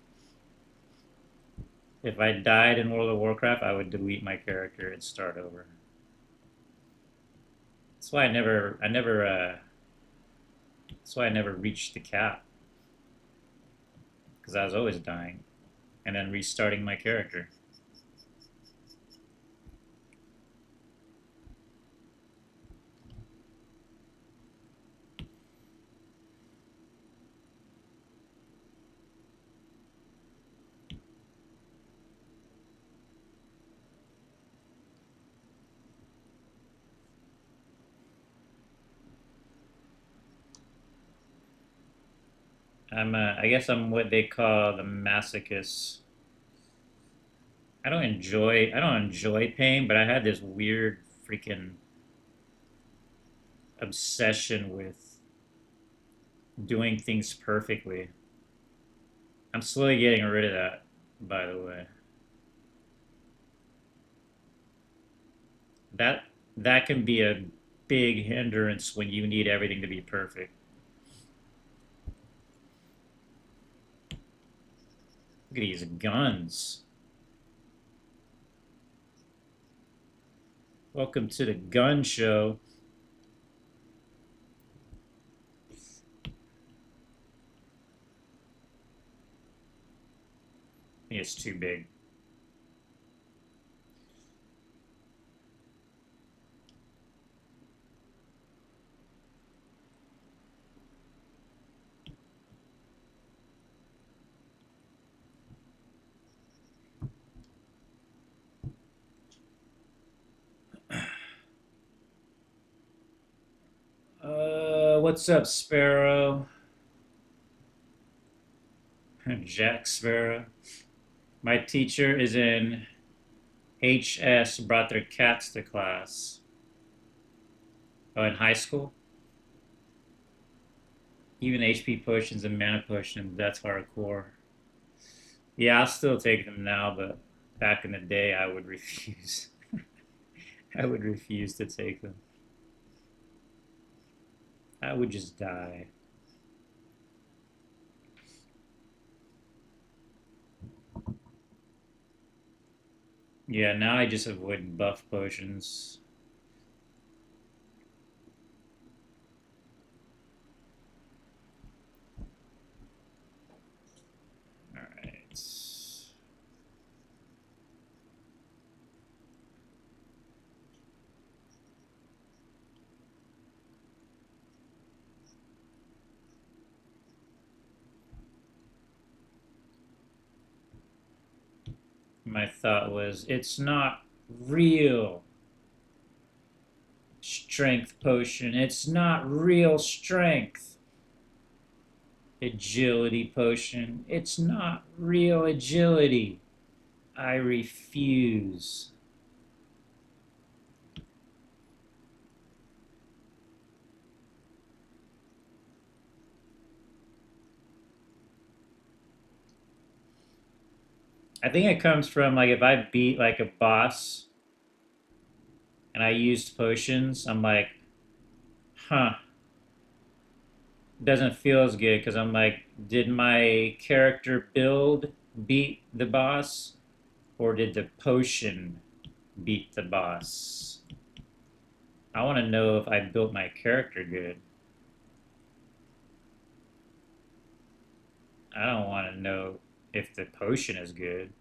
If I died in World of Warcraft, I would delete my character and start over. That's why that's why I never reached the cap because I was always dying and then restarting my character. I guess I'm what they call the masochist. I don't enjoy pain, but I had this weird freaking obsession with doing things perfectly. I'm slowly getting rid of that, by the way. That that can be a big hindrance when you need everything to be perfect. Look at these guns. Welcome to the gun show. I think it's too big. What's up, Sparrow? Jack Sparrow. My teacher is in HS, brought their cats to class. Oh, in high school? Even HP potions and mana potions, that's hardcore. Yeah, I'll still take them now, but back in the day, I would refuse. I would refuse to take them. I would just die. Yeah, now I just avoid buff potions. Alright. My thought was, it's not real strength potion. It's not real strength. Agility potion. It's not real agility. I refuse. I think it comes from like if I beat like a boss and I used potions, I'm like, huh, doesn't feel as good because I'm like, did my character build beat the boss or did the potion beat the boss? I want to know if I built my character good. I don't want to know if the potion is good.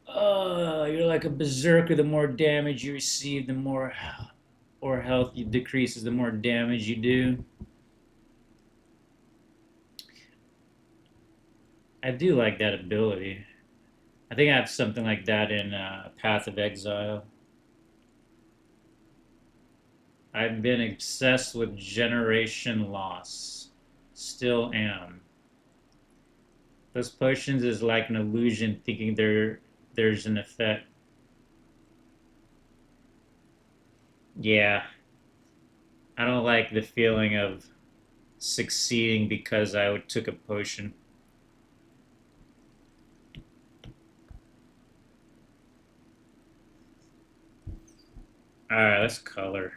Oh, you're like a berserker. The more damage you receive, the more or health you decreases, the more damage you do. I do like that ability. I think I have something like that in Path of Exile. I've been obsessed with Generation Loss. Still am. Those potions is like an illusion, thinking there's an effect. Yeah, I don't like the feeling of succeeding because I took a potion. All right, let's color.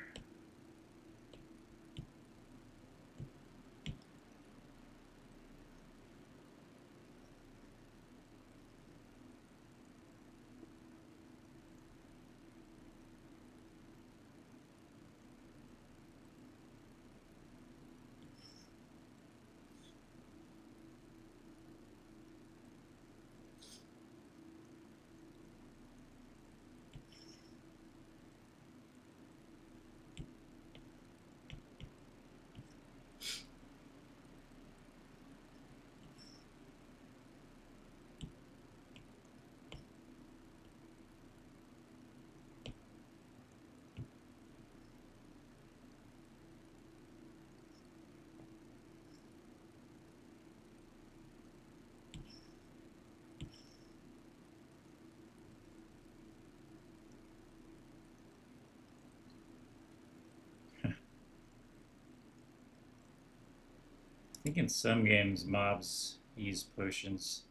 I think in some games mobs use potions,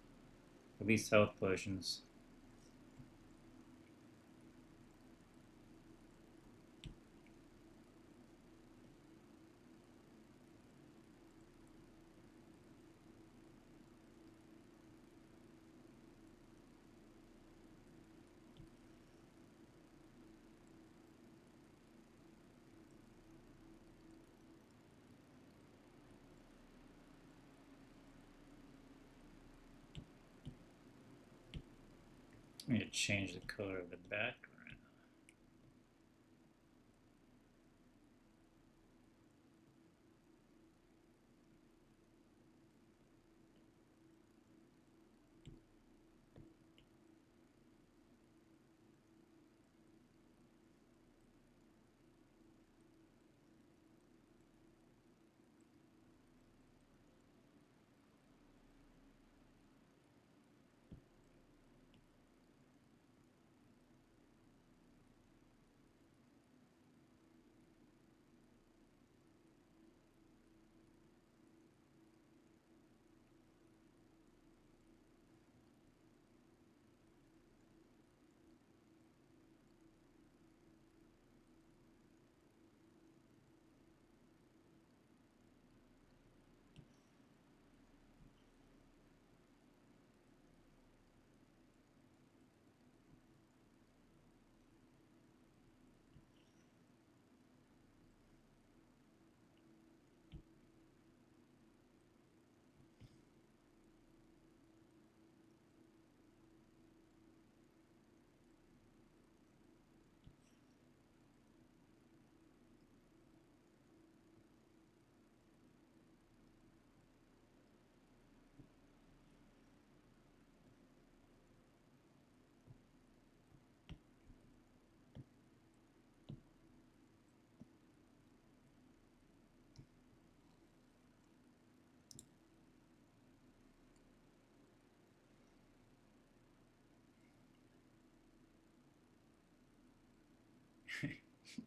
at least health potions. I need to change the color of the background.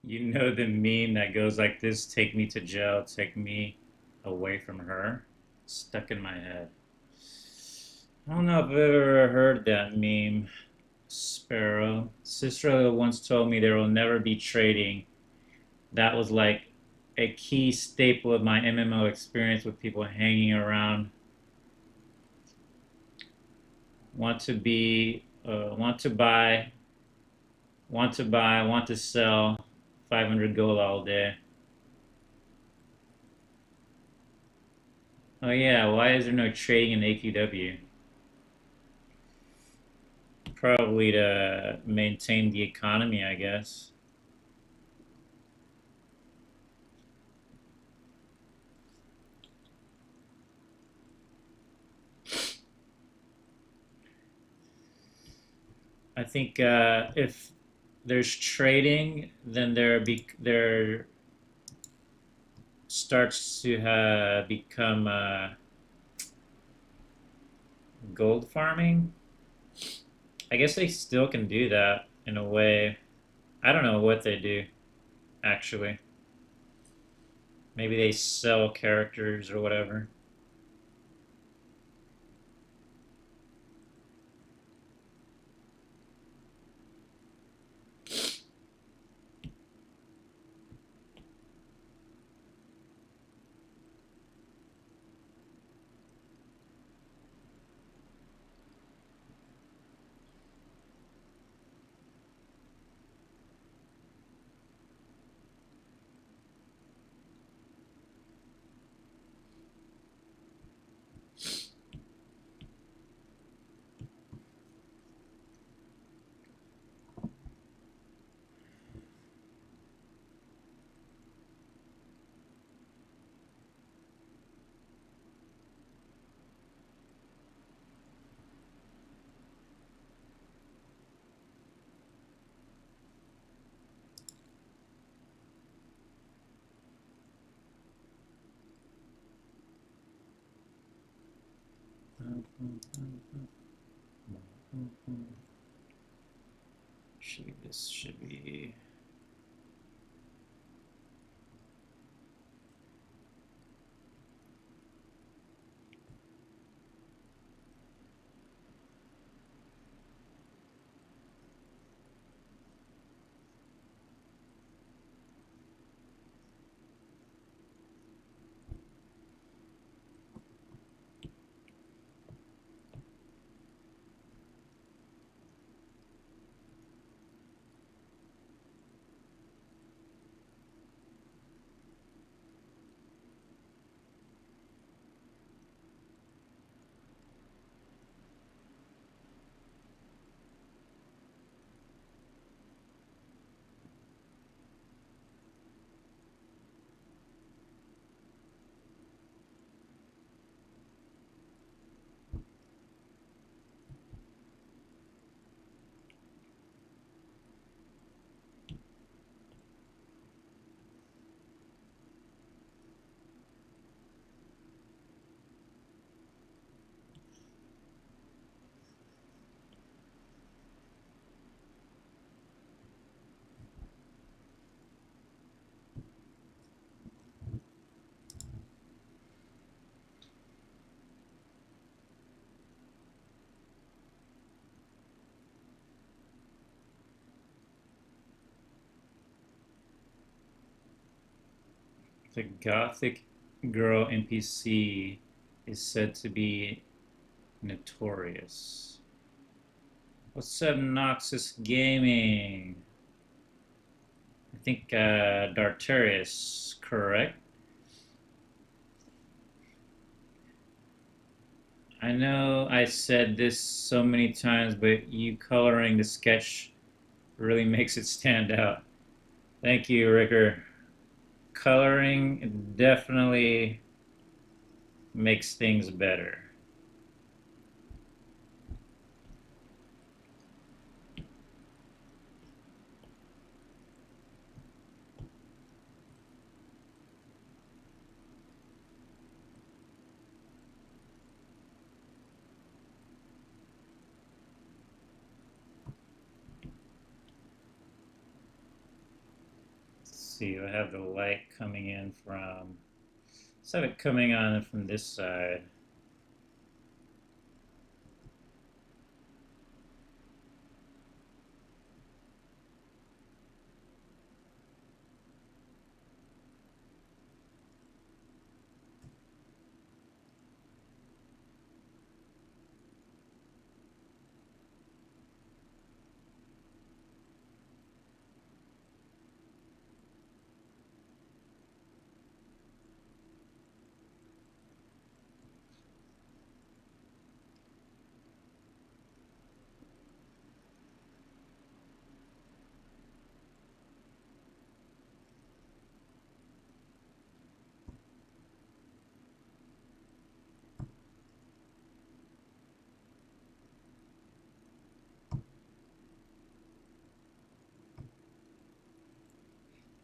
You know the meme that goes like this: "Take me to jail, take me away from her." Stuck in my head. I don't know if I've ever heard that meme. Sparrow. Sister once told me there will never be trading. That was like a key staple of my MMO experience with people hanging around. Want to be, want to sell, 500 gold all day. Oh yeah, why is there no trading in AQW? Probably to maintain the economy, I guess. I think if there's trading, then there starts to become gold farming. I guess they still can do that in a way. I don't know what they do actually. Maybe they sell characters or whatever. This should be. The Gothic girl NPC is said to be notorious. What's up, Noxus Gaming? I think Darterius, correct? I know I said this so many times, but you coloring the sketch really makes it stand out. Thank you, Ricker. Coloring definitely makes things better. see, I have the light coming in from, let's have it coming on from this side.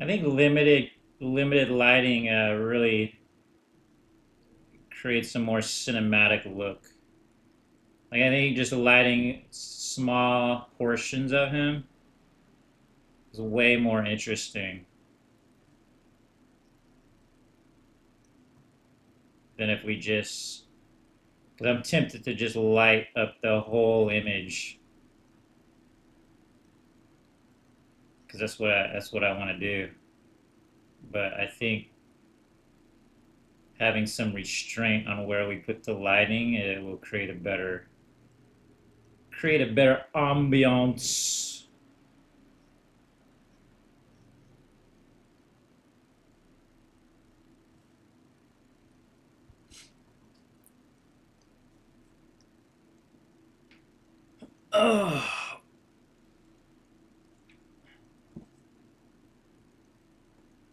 I think limited lighting really creates a more cinematic look. Like I think just lighting small portions of him is way more interesting than if we just. Because I'm tempted to just light up the whole image because that's what I want to do. But I think having some restraint on where we put the lighting, it will create a better ambiance. Oh,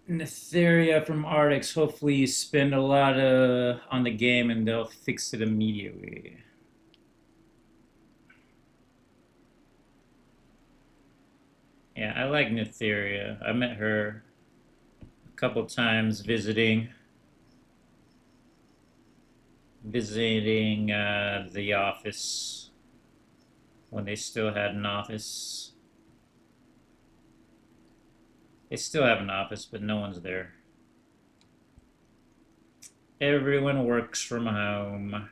Netheria from Artix. Hopefully, you spend a lot on the game and they'll fix it immediately. Yeah, I like Netheria. I met her a couple times visiting the office when they still had an office. They still have an office, but no one's there. Everyone works from home.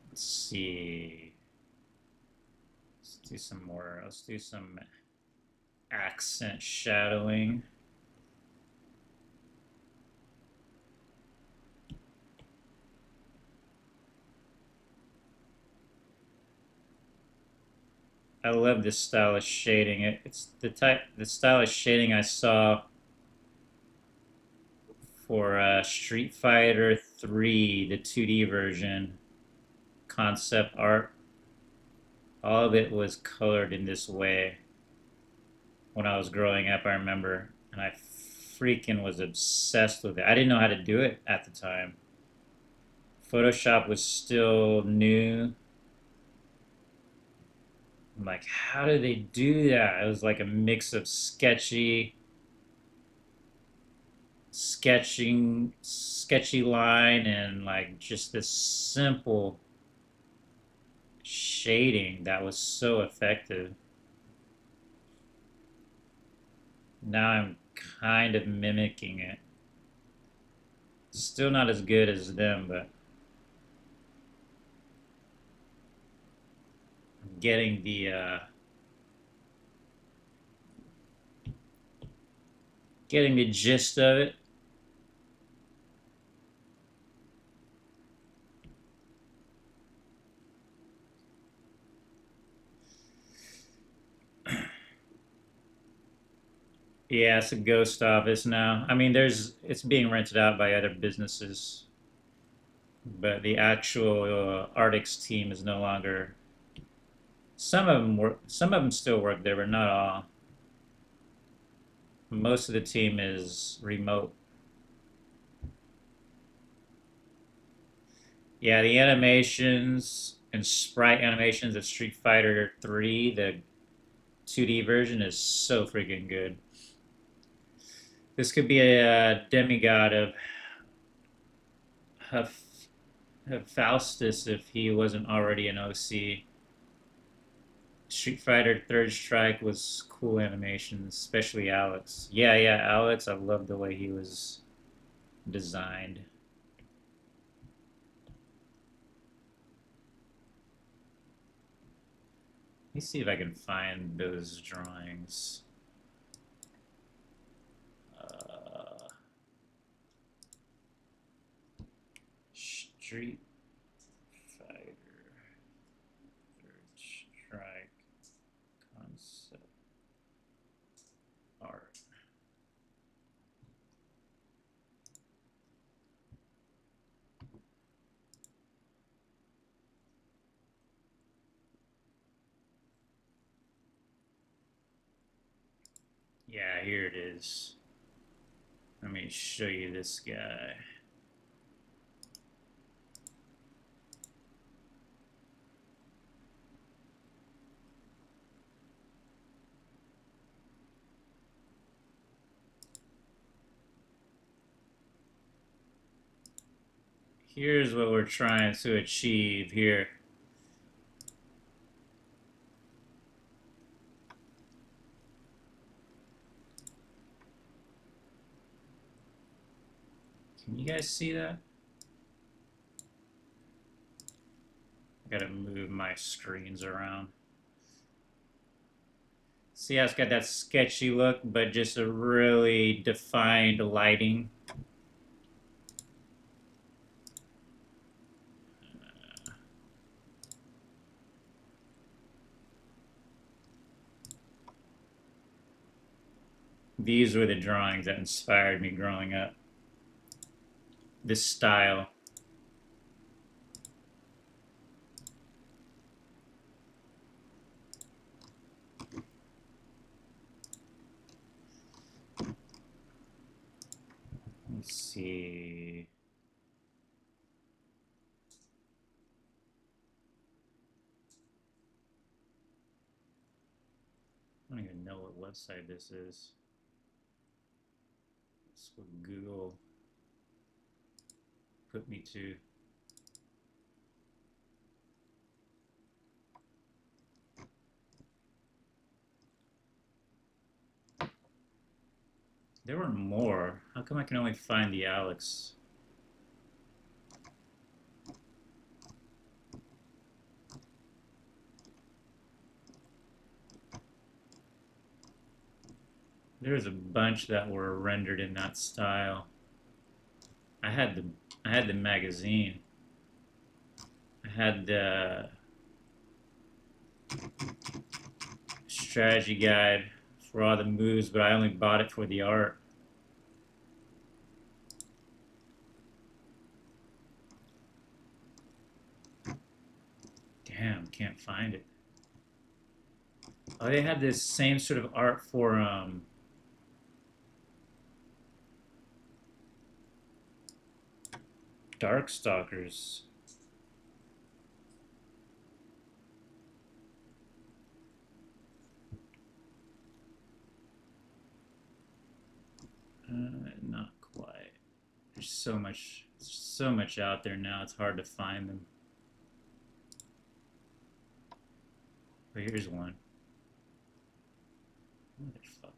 Let's see. Let's do some more. Let's do some accent shadowing. I love this style of shading. It's the style of shading I saw for Street Fighter 3, the 2D version, concept art. All of it was colored in this way when I was growing up, I remember. And I freaking was obsessed with it. I didn't know how to do it at the time. Photoshop was still new. I'm like, how do they do that? It was like a mix of sketchy line and like just this simple shading that was so effective. Now I'm kind of mimicking it. Still not as good as them, but I'm getting the gist of it. Yeah, it's a ghost office now. I mean, it's being rented out by other businesses, but the actual Arctics team is no longer. Some of them work. Some of them still work there, but not all. Most of the team is remote. Yeah, the animations and sprite animations of Street Fighter 3, the 2D version, is so freaking good. This could be a demigod of Faustus if he wasn't already an OC. Street Fighter Third Strike was cool animations, especially Alex. Yeah, Alex, I love the way he was designed. Let me see if I can find those drawings. Street Fighter Third Strike concept art. Yeah, here it is. Let me show you this guy. Here's what we're trying to achieve here. Can you guys see that? I gotta move my screens around. See how it's got that sketchy look, but just a really defined lighting. These were the drawings that inspired me growing up. This style. Let's see. I don't even know what website this is. That's what Google put me to. There were more. How come I can only find the Alex? There's a bunch that were rendered in that style. I had the magazine. I had the strategy guide for all the moves, but I only bought it for the art. Damn, can't find it. Oh, they had this same sort of art for Darkstalkers. Not quite. There's so much out there now. It's hard to find them. But here's one. Motherfucker.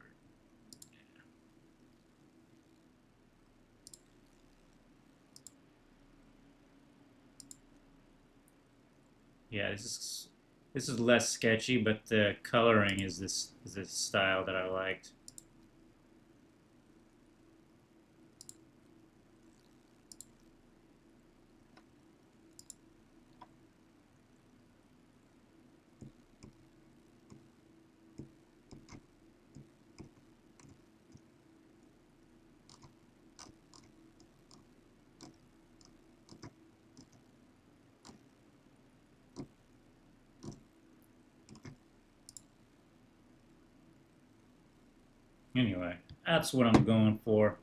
Yeah, this is less sketchy, but the coloring is this style that I liked. Anyway, that's what I'm going for.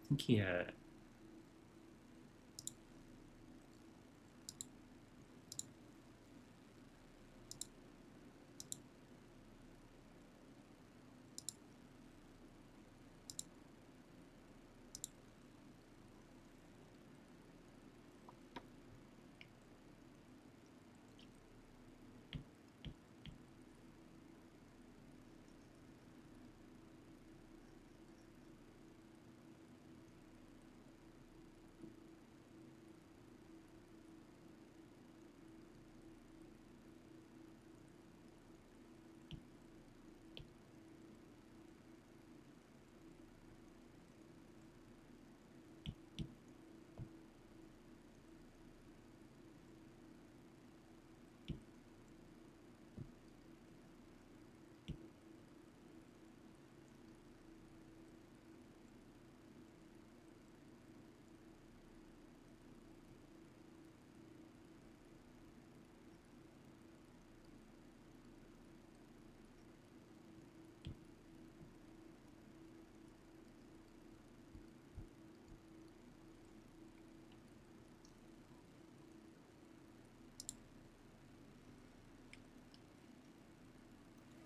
think he had.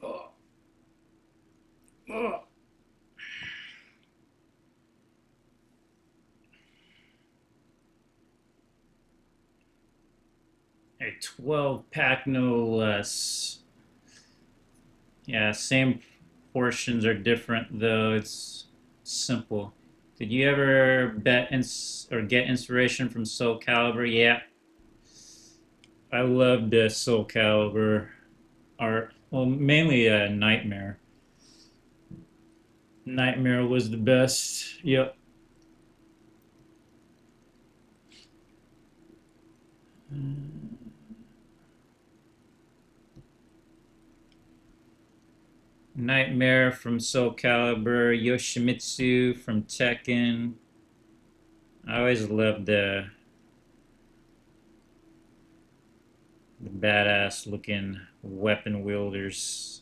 Oh. Oh. A 12 pack, no less. Yeah, same portions are different though. It's simple. Did you ever or get inspiration from Soul Calibur? Yeah, I loved Soul Calibur art. Well, mainly Nightmare. Nightmare was the best. Yep. Nightmare from Soul Calibur, Yoshimitsu from Tekken. I always loved the badass looking weapon wielders.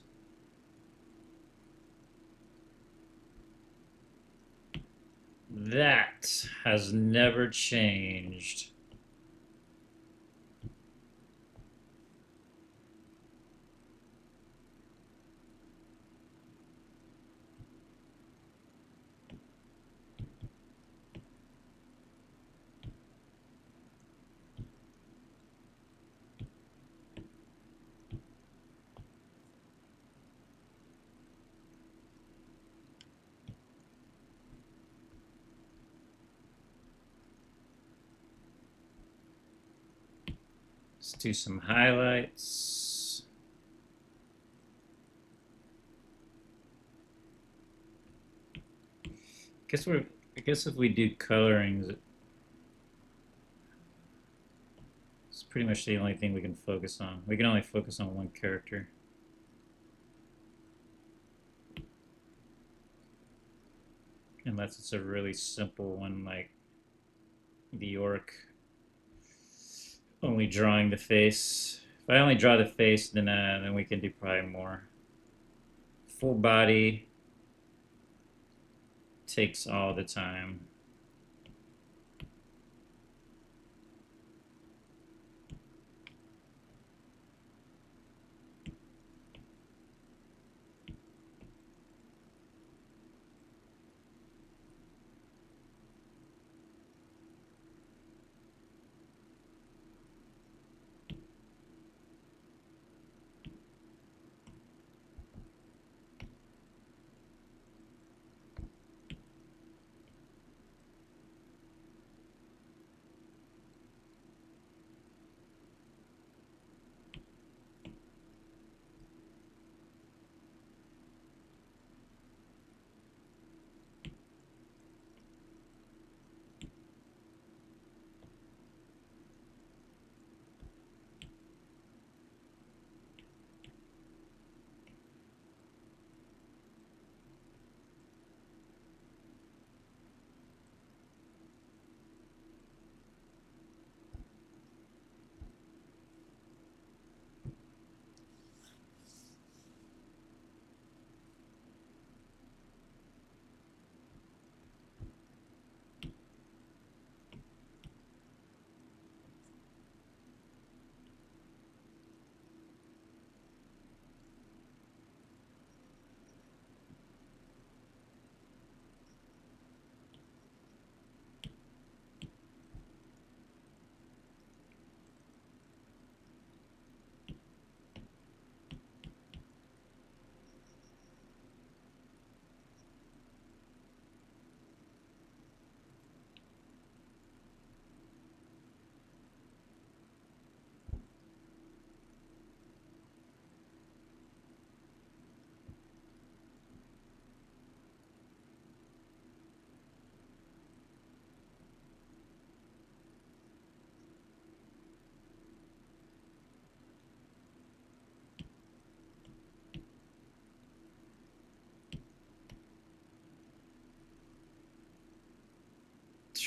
That has never changed. Let's do some highlights. I guess if we do colorings, it's pretty much the only thing we can focus on. We can only focus on one character. Unless it's a really simple one like the orc. Only drawing the face. If I only draw the face, then we can do probably more. Full body takes all the time.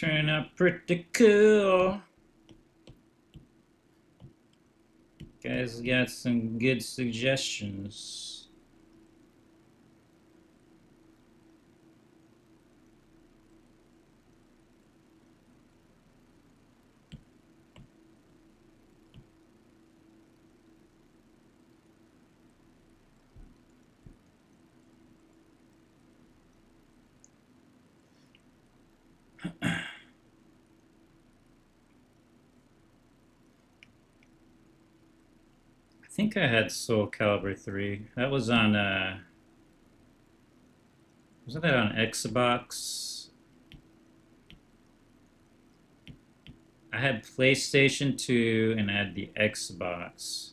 Turn out pretty cool. Guys got some good suggestions. I think I had Soul Calibur 3. That was on, wasn't that on Xbox? I had PlayStation 2 and I had the Xbox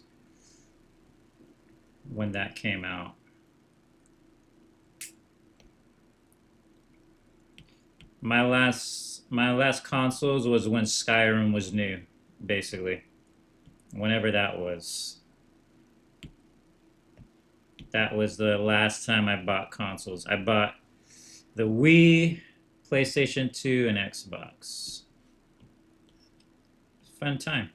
when that came out. My last consoles was when Skyrim was new, basically. Whenever that was. That was the last time I bought consoles. I bought the Wii, PlayStation 2, and Xbox. Fun time.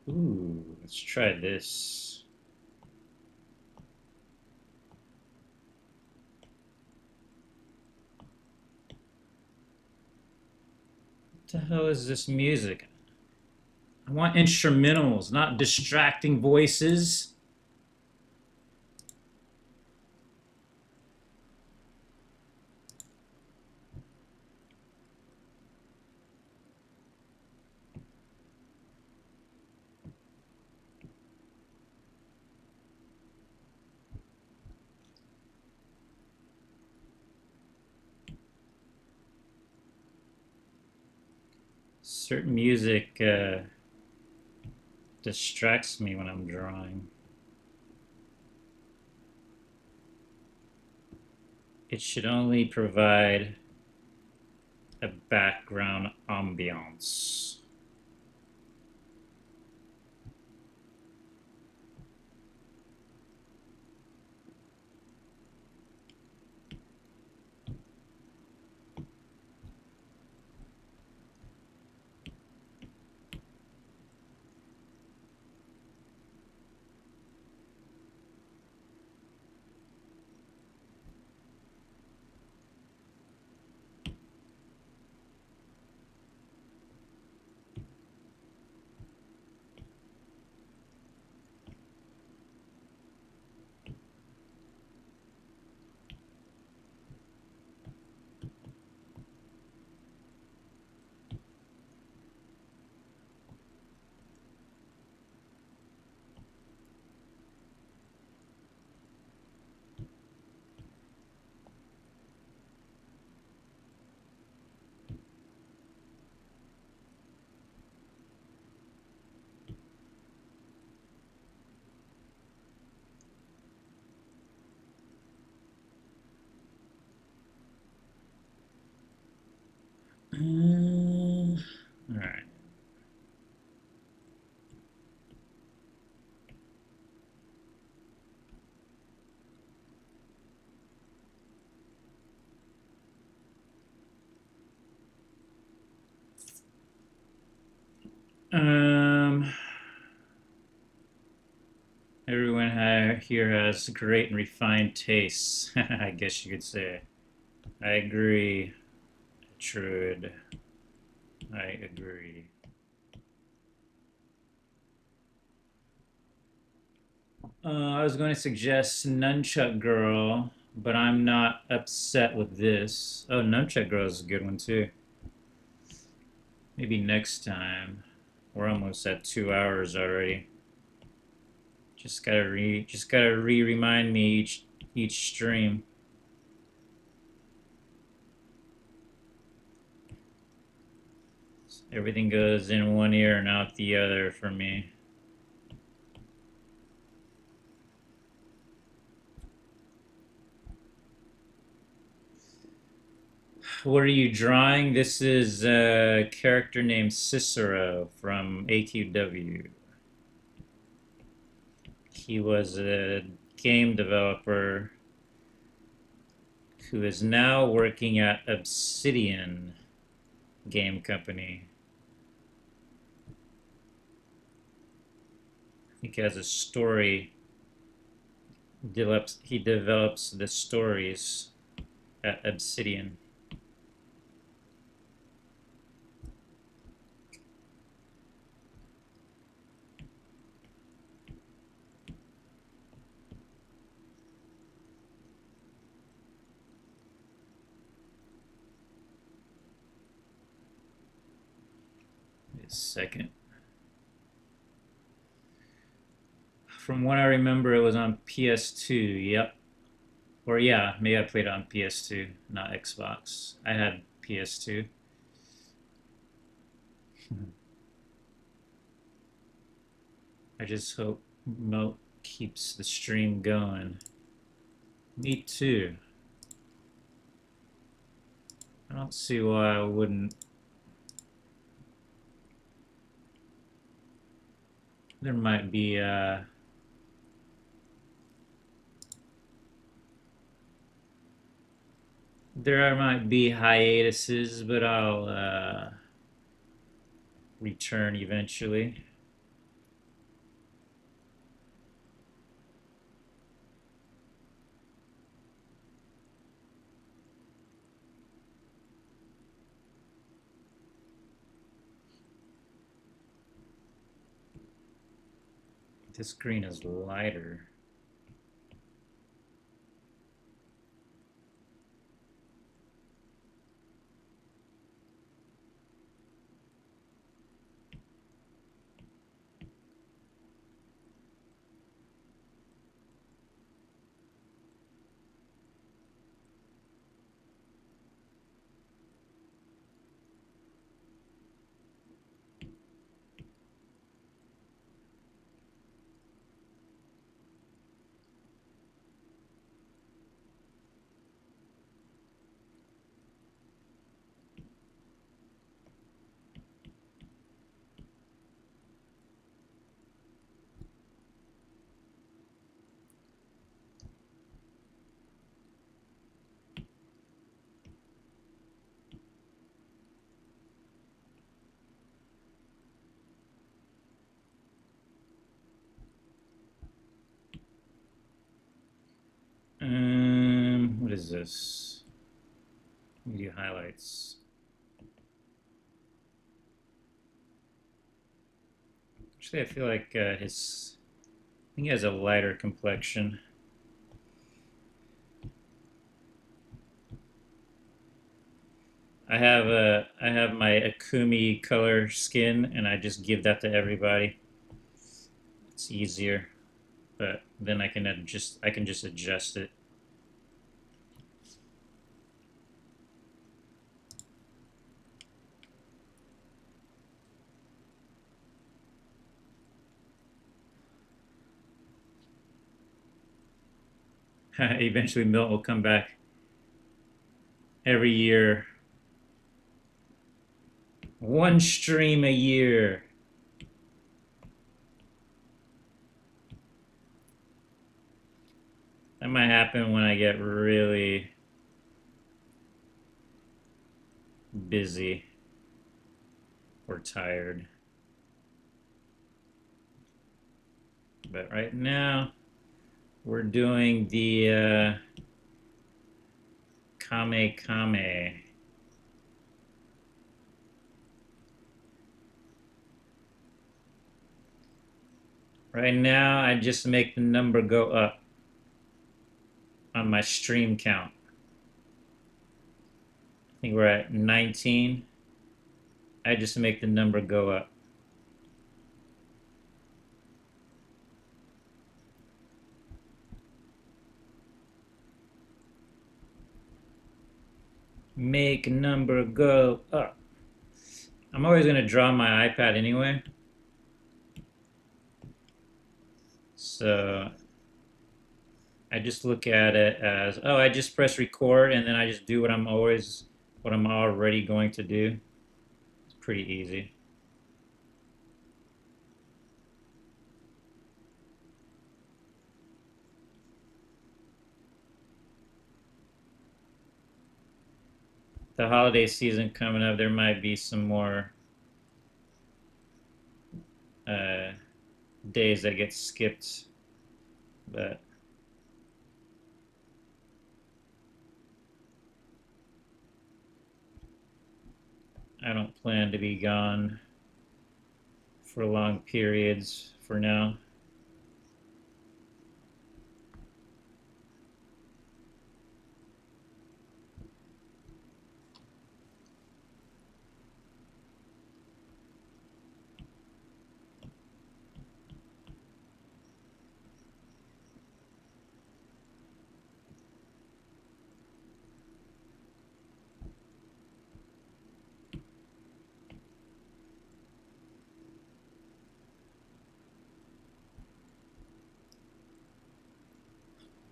Ooh, let's try this. What the hell is this music? I want instrumentals, not distracting voices. Certain music distracts me when I'm drawing. It should only provide a background ambiance. All right. Everyone here has great and refined tastes. I guess you could say. I agree, Trude. I agree. I was going to suggest Nunchuck Girl, but I'm not upset with this. Oh, Nunchuck Girl is a good one too. Maybe next time. We're almost at 2 hours already. Just gotta remind me each stream. Everything goes in one ear and out the other for me. What are you drawing? This is a character named Cicero from AQW. He was a game developer who is now working at Obsidian Game Company. I think he has a story. He develops the stories at Obsidian. Wait a second. From what I remember, it was on PS2. Yep. Or yeah, maybe I played it on PS2, not Xbox. I had PS2. I just hope Moat keeps the stream going. Me too. I don't see why I wouldn't. There might be there might be hiatuses, but I'll return eventually. This green is lighter. What is this? Media highlights. Actually, I feel like I think he has a lighter complexion. I have my Akumi color skin, and I just give that to everybody. It's easier, but then I can just adjust it. Eventually, Milt will come back every year. One stream a year. That might happen when I get really busy or tired. But right now, we're doing the Kame Kame. Right now, I just make the number go up on my stream count. I think we're at 19. I just make the number go up. Make number go up. I'm always going to draw my iPad anyway. So I just look at it as, oh, I just press record and then I just do what I'm always what I'm already going to do. It's pretty easy. The holiday season coming up, there might be some more uh, days that get skipped, but I don't plan to be gone for long periods for now.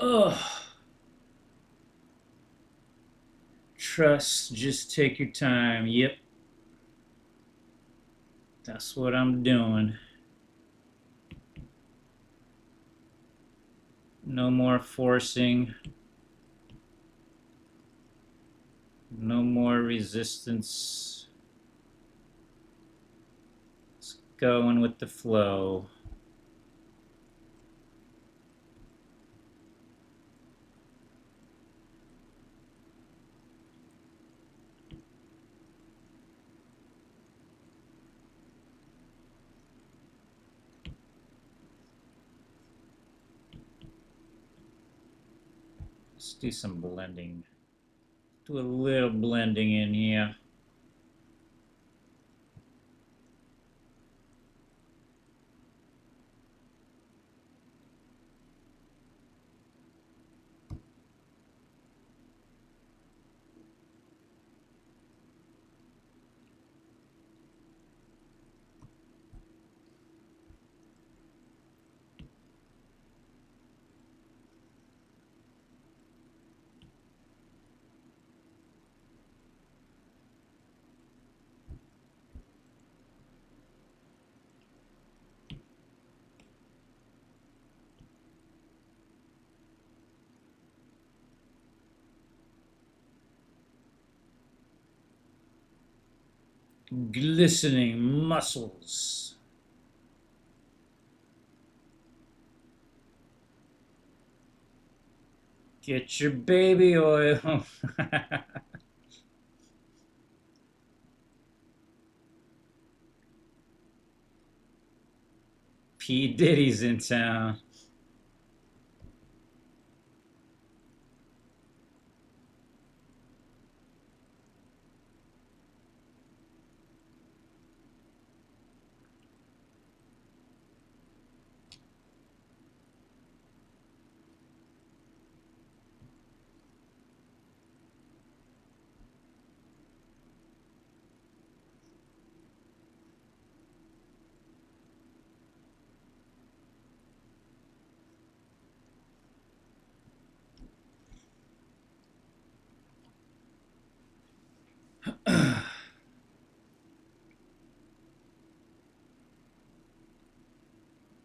Oh, trust, just take your time. Yep, that's what I'm doing. No more forcing. No more resistance. It's going with the flow. Let's do some blending. Do a little blending in here. Glistening muscles. Get your baby oil. P. Diddy's in town.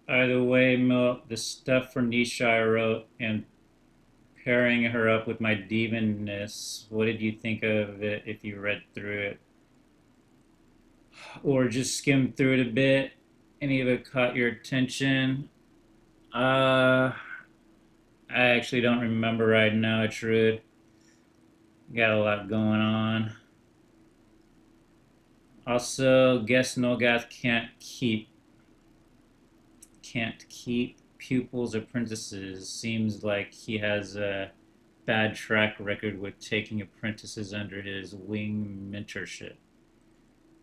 Either way, Milt, the stuff for Nisha I wrote and pairing her up with my demonness, what did you think of it if you read through it? Or just skimmed through it a bit? Any of it caught your attention? Uh, I actually don't remember right now, Trude. Got a lot going on. Also, guess Nogath can't keep pupils or apprentices. Seems like he has a bad track record with taking apprentices under his wing mentorship.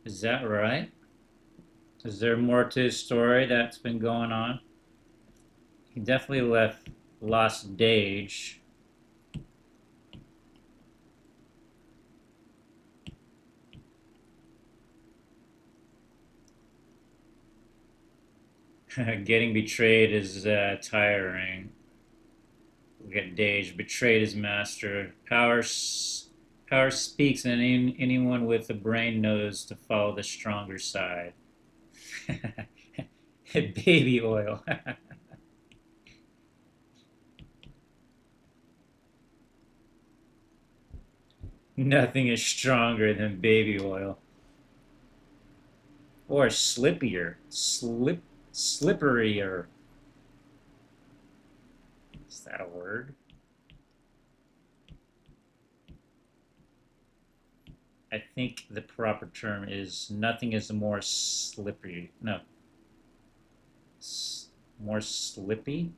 Is that right? Is there more to his story that's been going on? He definitely left Lost Dage. Getting betrayed is tiring. Look at Dage. Betrayed his master. Power speaks, and anyone with a brain knows to follow the stronger side. Baby oil. Nothing is stronger than baby oil. Or slippier. Slipperier. Is that a word? I think the proper term is nothing is more slippery. No. More slippy?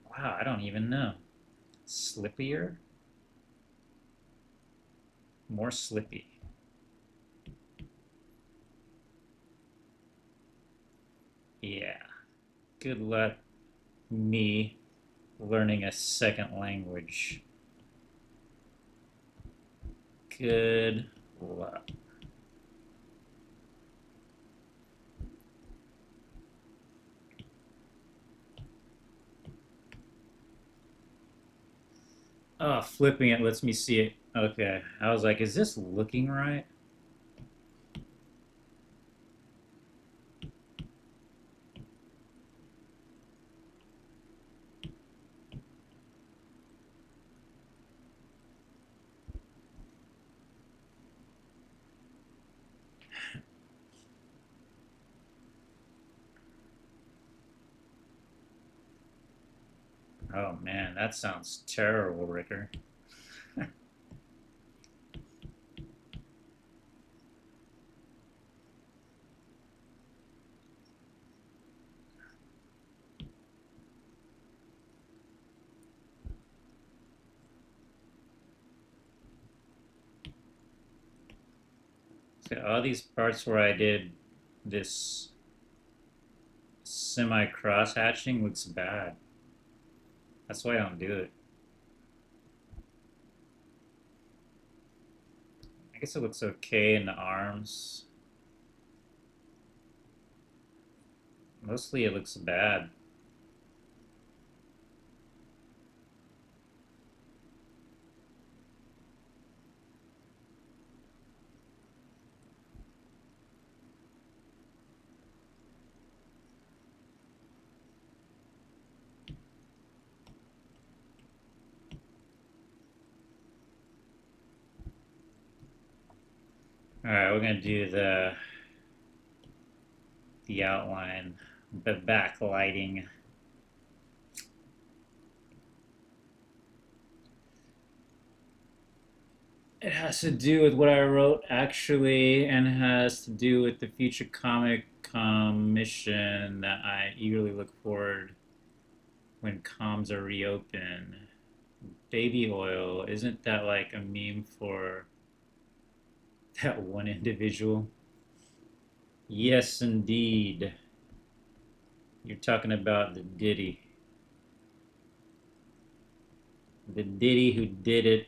Wow, I don't even know. Slippier? More slippy. Yeah. Good luck, me, learning a second language. Good luck. Oh, flipping it lets me see it. Okay. I was like, is this looking right? Oh man, that sounds terrible, Ricker. So all these parts where I did this semi-cross hatching looks bad. That's why I don't do it. I guess it looks okay in the arms. Mostly it looks bad. Alright, we're gonna do the outline, the backlighting. It has to do with what I wrote actually, and has to do with the future comic commission that I eagerly look forward when comms are reopened. Baby oil, isn't that like a meme for that one individual? Yes, indeed. You're talking about the Diddy. The Diddy who did it.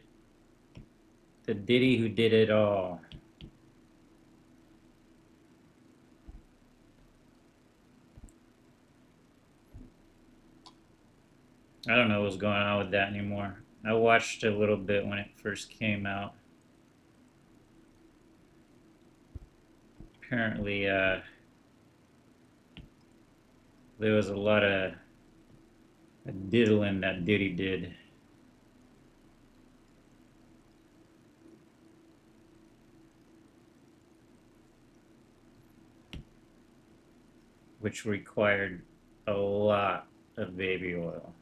The Diddy who did it all. I don't know what's going on with that anymore. I watched a little bit when it first came out. Apparently, there was a lot of diddling that Diddy did. Which required a lot of baby oil.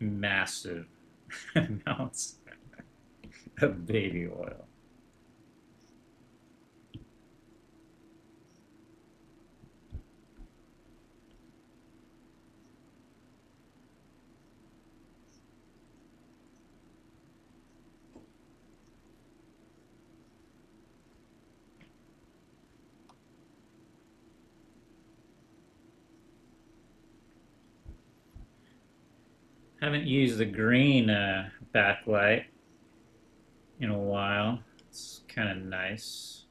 Massive amounts of baby oil. Haven't used the green backlight in a while. It's kind of nice.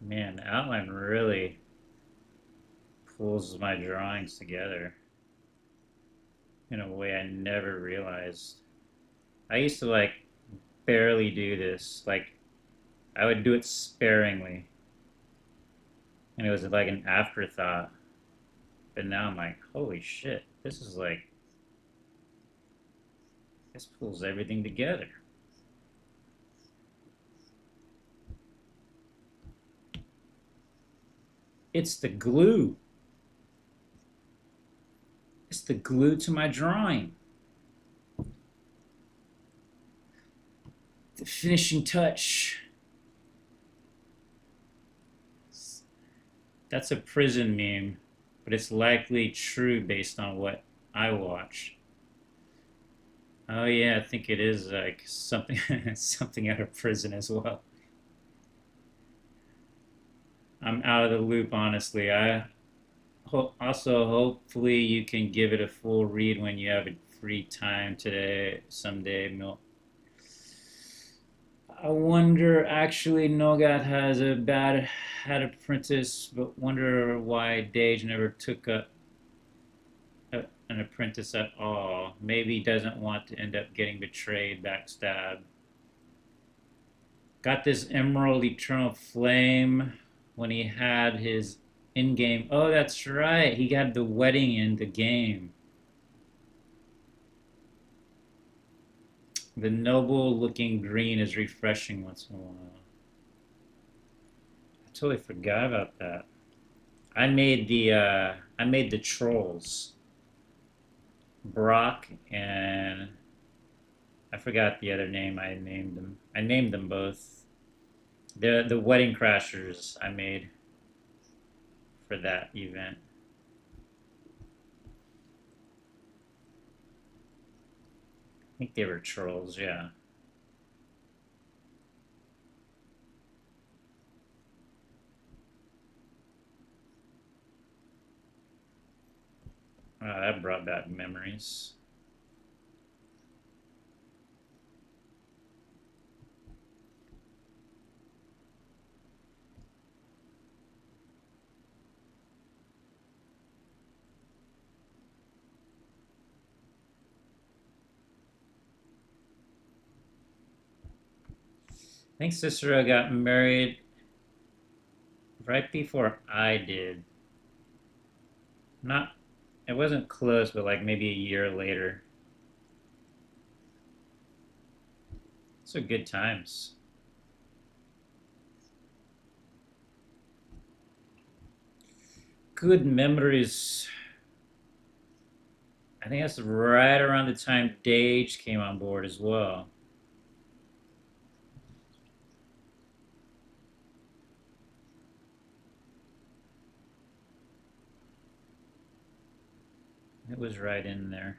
Man, the outline really pulls my drawings together in a way I never realized. I used to like barely do this. Like I would do it sparingly, and it was like an afterthought. But now I'm like, holy shit, this pulls everything together. It's the glue. It's the glue to my drawing. The finishing touch. That's a prison meme, but it's likely true based on what I watched. Oh yeah, I think it is like something something out of prison as well. I'm out of the loop, honestly. Also hopefully you can give it a full read when you have a free time today, someday. I wonder. Actually, Nogat has a bad had apprentice, but wonder why Dage never took an apprentice at all. Maybe he doesn't want to end up getting betrayed, backstabbed. Got this Emerald Eternal Flame when he had his in-game. Oh, that's right. He got the wedding in the game. The noble-looking green is refreshing once in a while. I totally forgot about that. I made the trolls. Brock and I forgot the other name I named them. I named them both. The Wedding Crashers I made for that event. I think they were trolls, yeah. Wow, that brought back memories. I think Cicero got married right before I did. Not, it wasn't close, but like maybe a year later. So good times. Good memories. I think that's right around the time Dage came on board as well. It was right in there.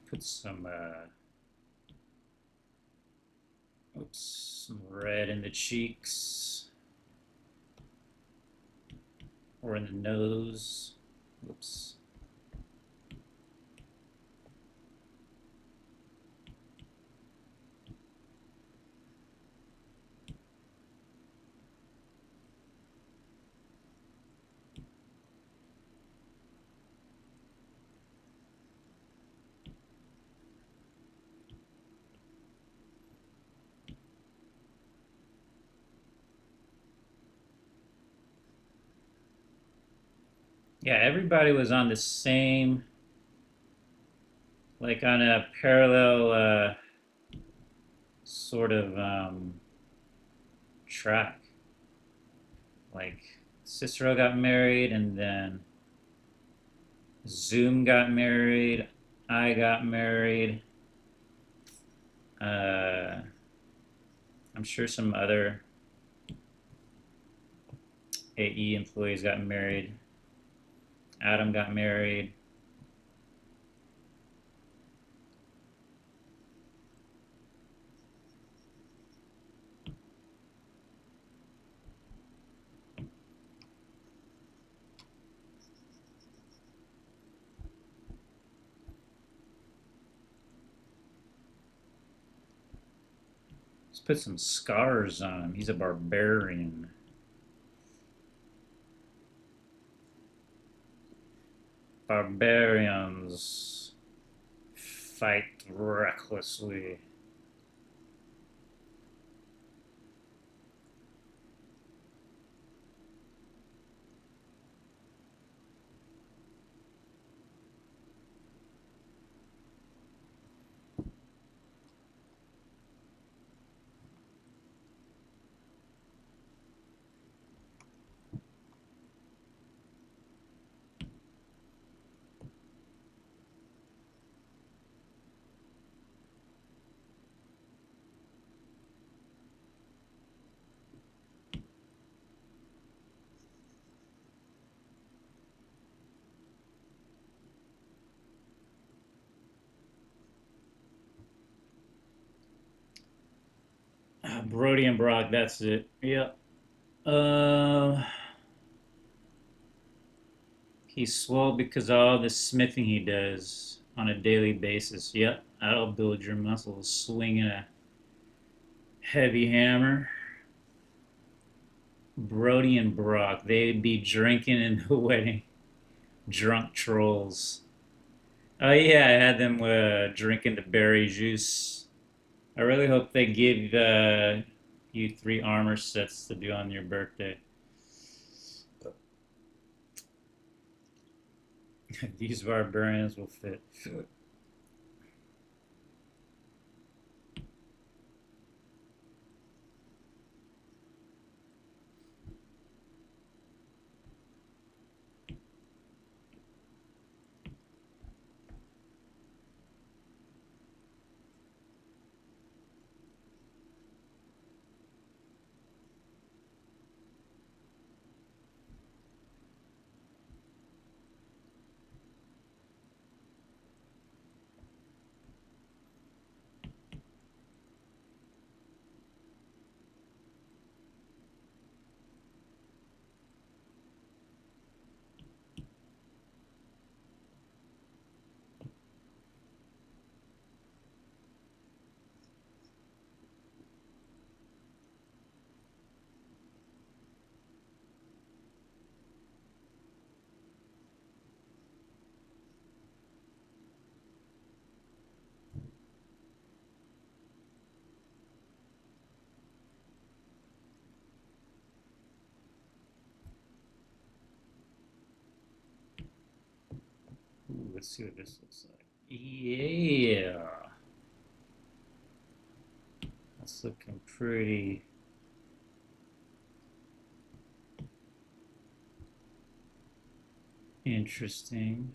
Put some red in the cheeks or in the nose. Oops. Yeah, everybody was on the same, like on a parallel sort of track. Like Cicero got married, and then Zoom got married. I got married. I'm sure some other AE employees got married. Adam got married. Let's put some scars on him. He's a barbarian. Barbarians fight recklessly. Brody and Brock, that's it. Yep. He's swole because of all the smithing he does on a daily basis. Yep, that'll build your muscles. Swinging a heavy hammer. Brody and Brock, they'd be drinking in the wedding. Drunk trolls. Oh yeah, I had them drinking the berry juice. I really hope they give you 3 armor sets to do on your birthday. These barbarians will fit. Ooh, let's see what this looks like. Yeah. That's looking pretty interesting.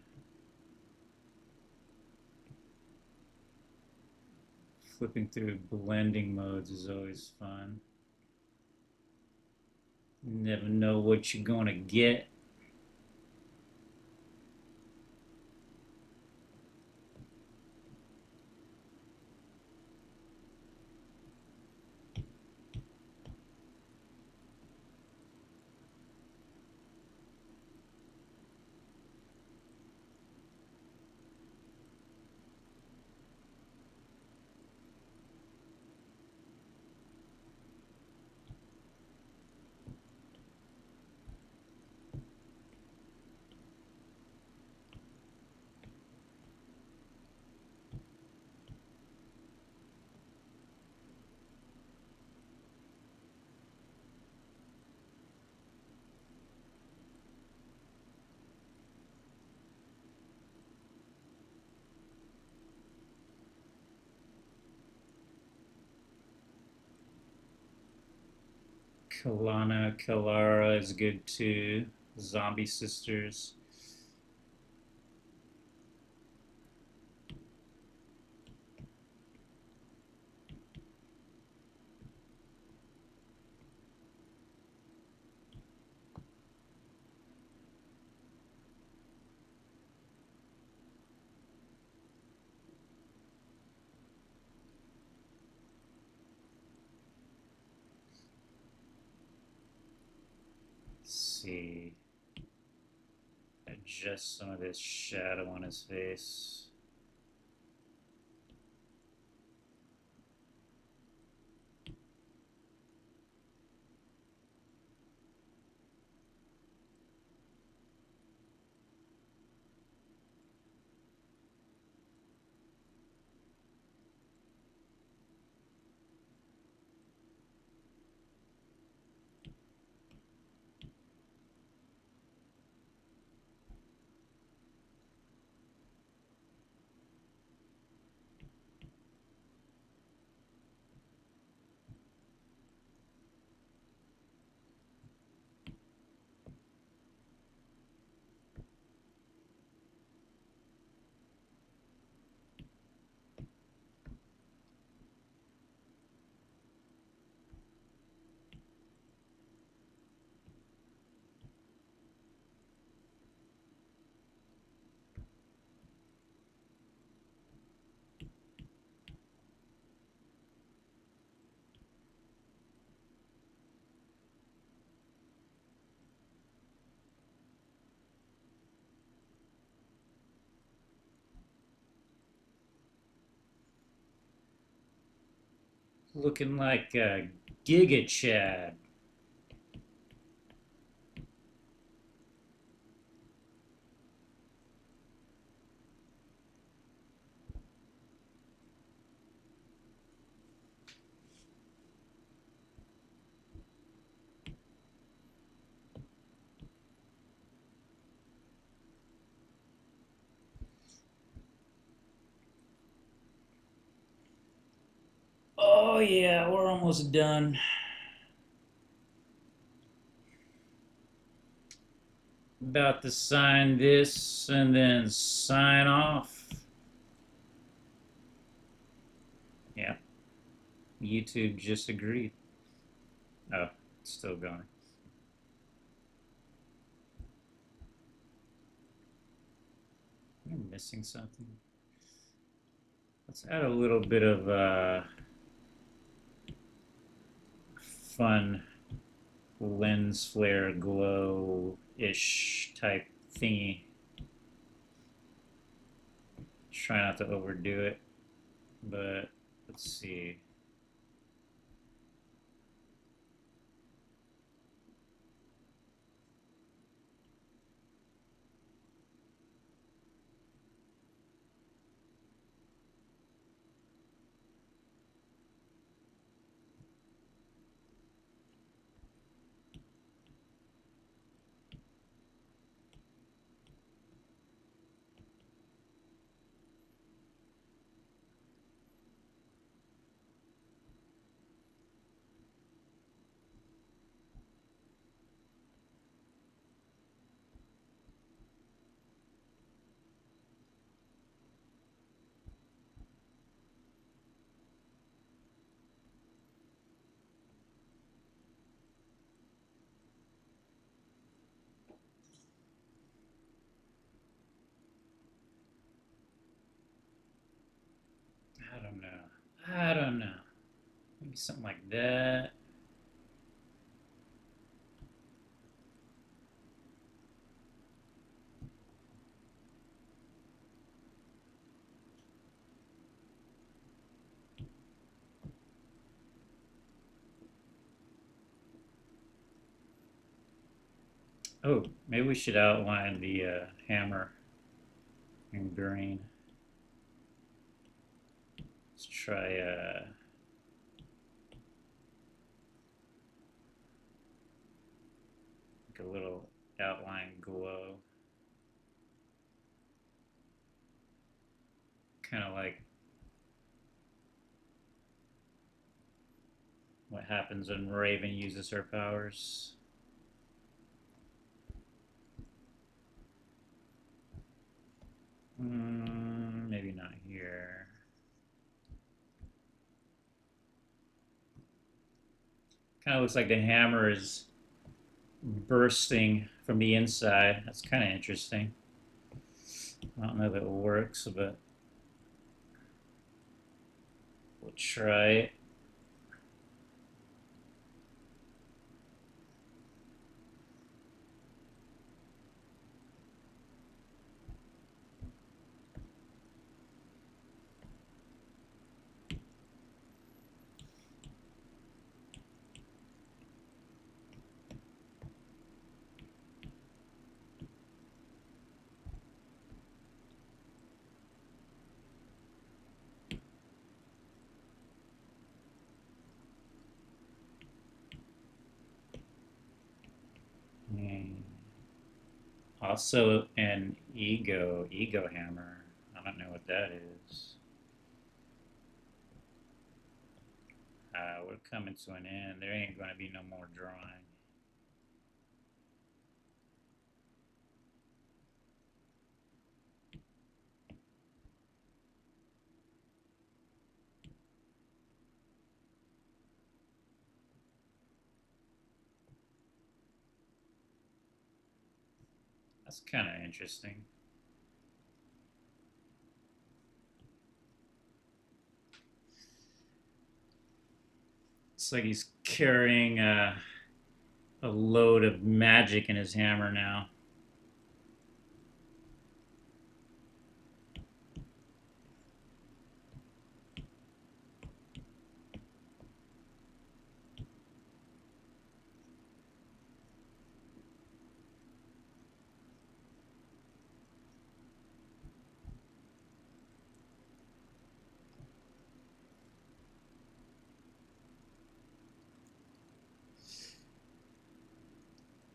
Flipping through blending modes is always fun. You never know what you're gonna get. Kalana, Kalara is good too. Zombie Sisters. see. Adjust some of this shadow on his face. Looking like a Giga Chad. Oh yeah, we're almost done. About to sign this and then sign off. Yeah, YouTube just agreed. Oh, it's still going. I'm missing something. Let's add a little bit of fun lens flare glow-ish type thingy. Try not to overdo it, but let's see. I don't know. I don't know. Maybe something like that. Oh, maybe we should outline the hammer in green. Let's try like a little outline glow. Kind of like what happens when Raven uses her powers. Maybe not here. Kind of looks like the hammer is bursting from the inside. That's kind of interesting. I don't know if it works, but we'll try it. Also an ego hammer. I don't know what that is. We're coming to an end. There ain't going to be no more drawing. That's kind of interesting. It's like he's carrying a load of magic in his hammer now.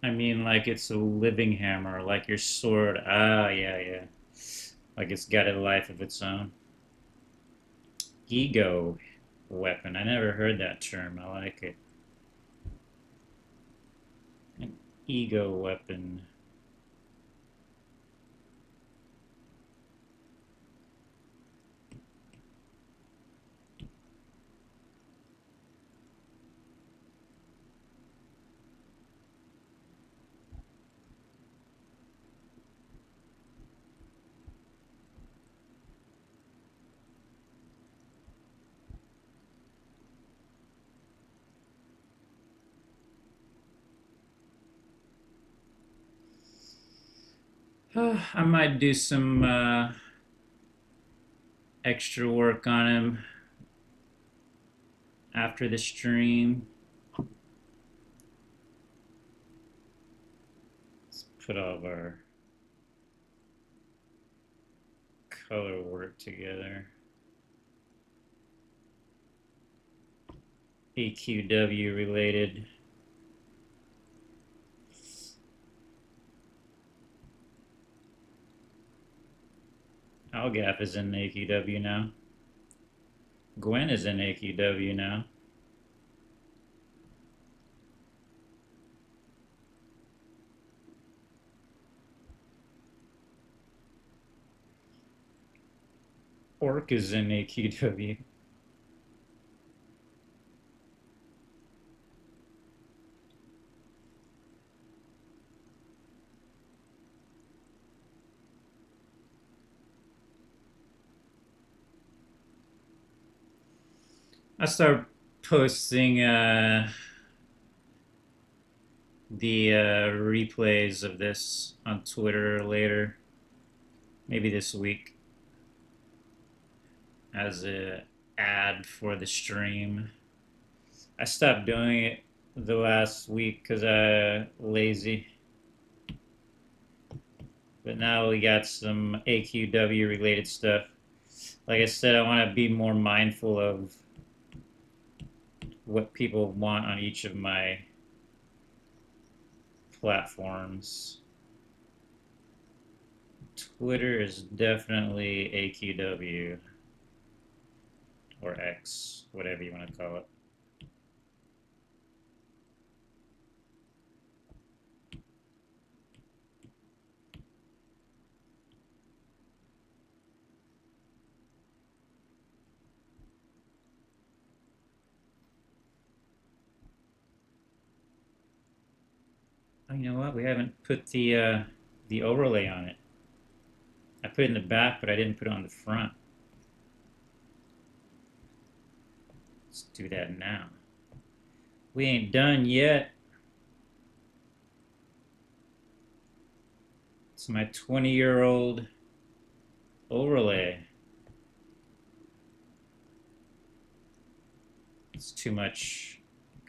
I mean, like it's a living hammer, like your sword. Ah, yeah, yeah. Like it's got a life of its own. Ego weapon. I never heard that term. I like it. An ego weapon. I might do some extra work on him after the stream. Let's put all of our color work together. AQW related. Algaf is in AQW now. Gwen is in AQW now. Orc is in AQW. I start posting the replays of this on Twitter later, maybe this week, as a ad for the stream. I stopped doing it the last week because I lazy. But now we got some AQW related stuff. Like I said, I want to be more mindful of what people want on each of my platforms. Twitter is definitely AQW or X, whatever you want to call it. Oh, you know what? We haven't put the overlay on it. I put it in the back, but I didn't put it on the front. Let's do that now. We ain't done yet. It's my 20-year-old overlay. It's too much.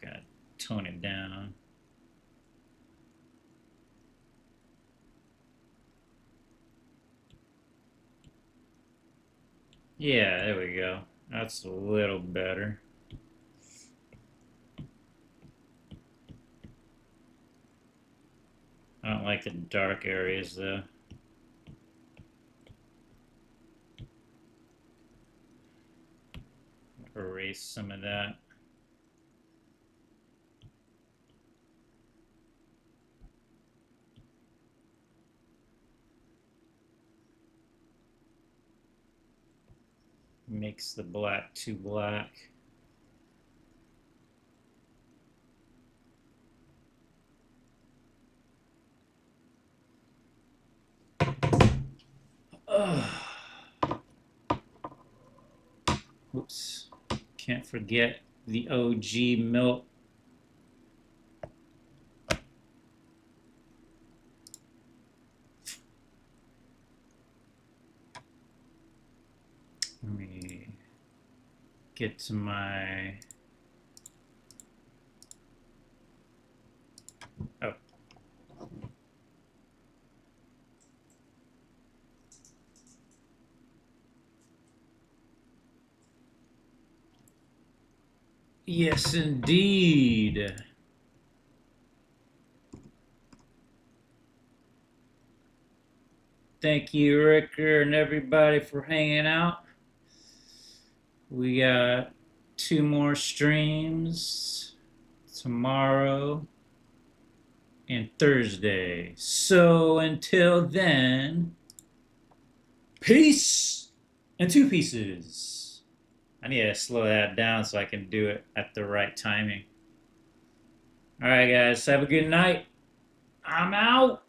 Gotta tone it down. Yeah, there we go. That's a little better. I don't like the dark areas though. Erase some of that. Makes the black too black. Whoops. Can't forget the OG milk. Let me get to my... Oh. Yes, indeed. Thank you, Ricker, and everybody for hanging out. We got 2 more streams tomorrow and Thursday. So until then, peace and 2 pieces. I need to slow that down so I can do it at the right timing. All right, guys, have a good night. I'm out.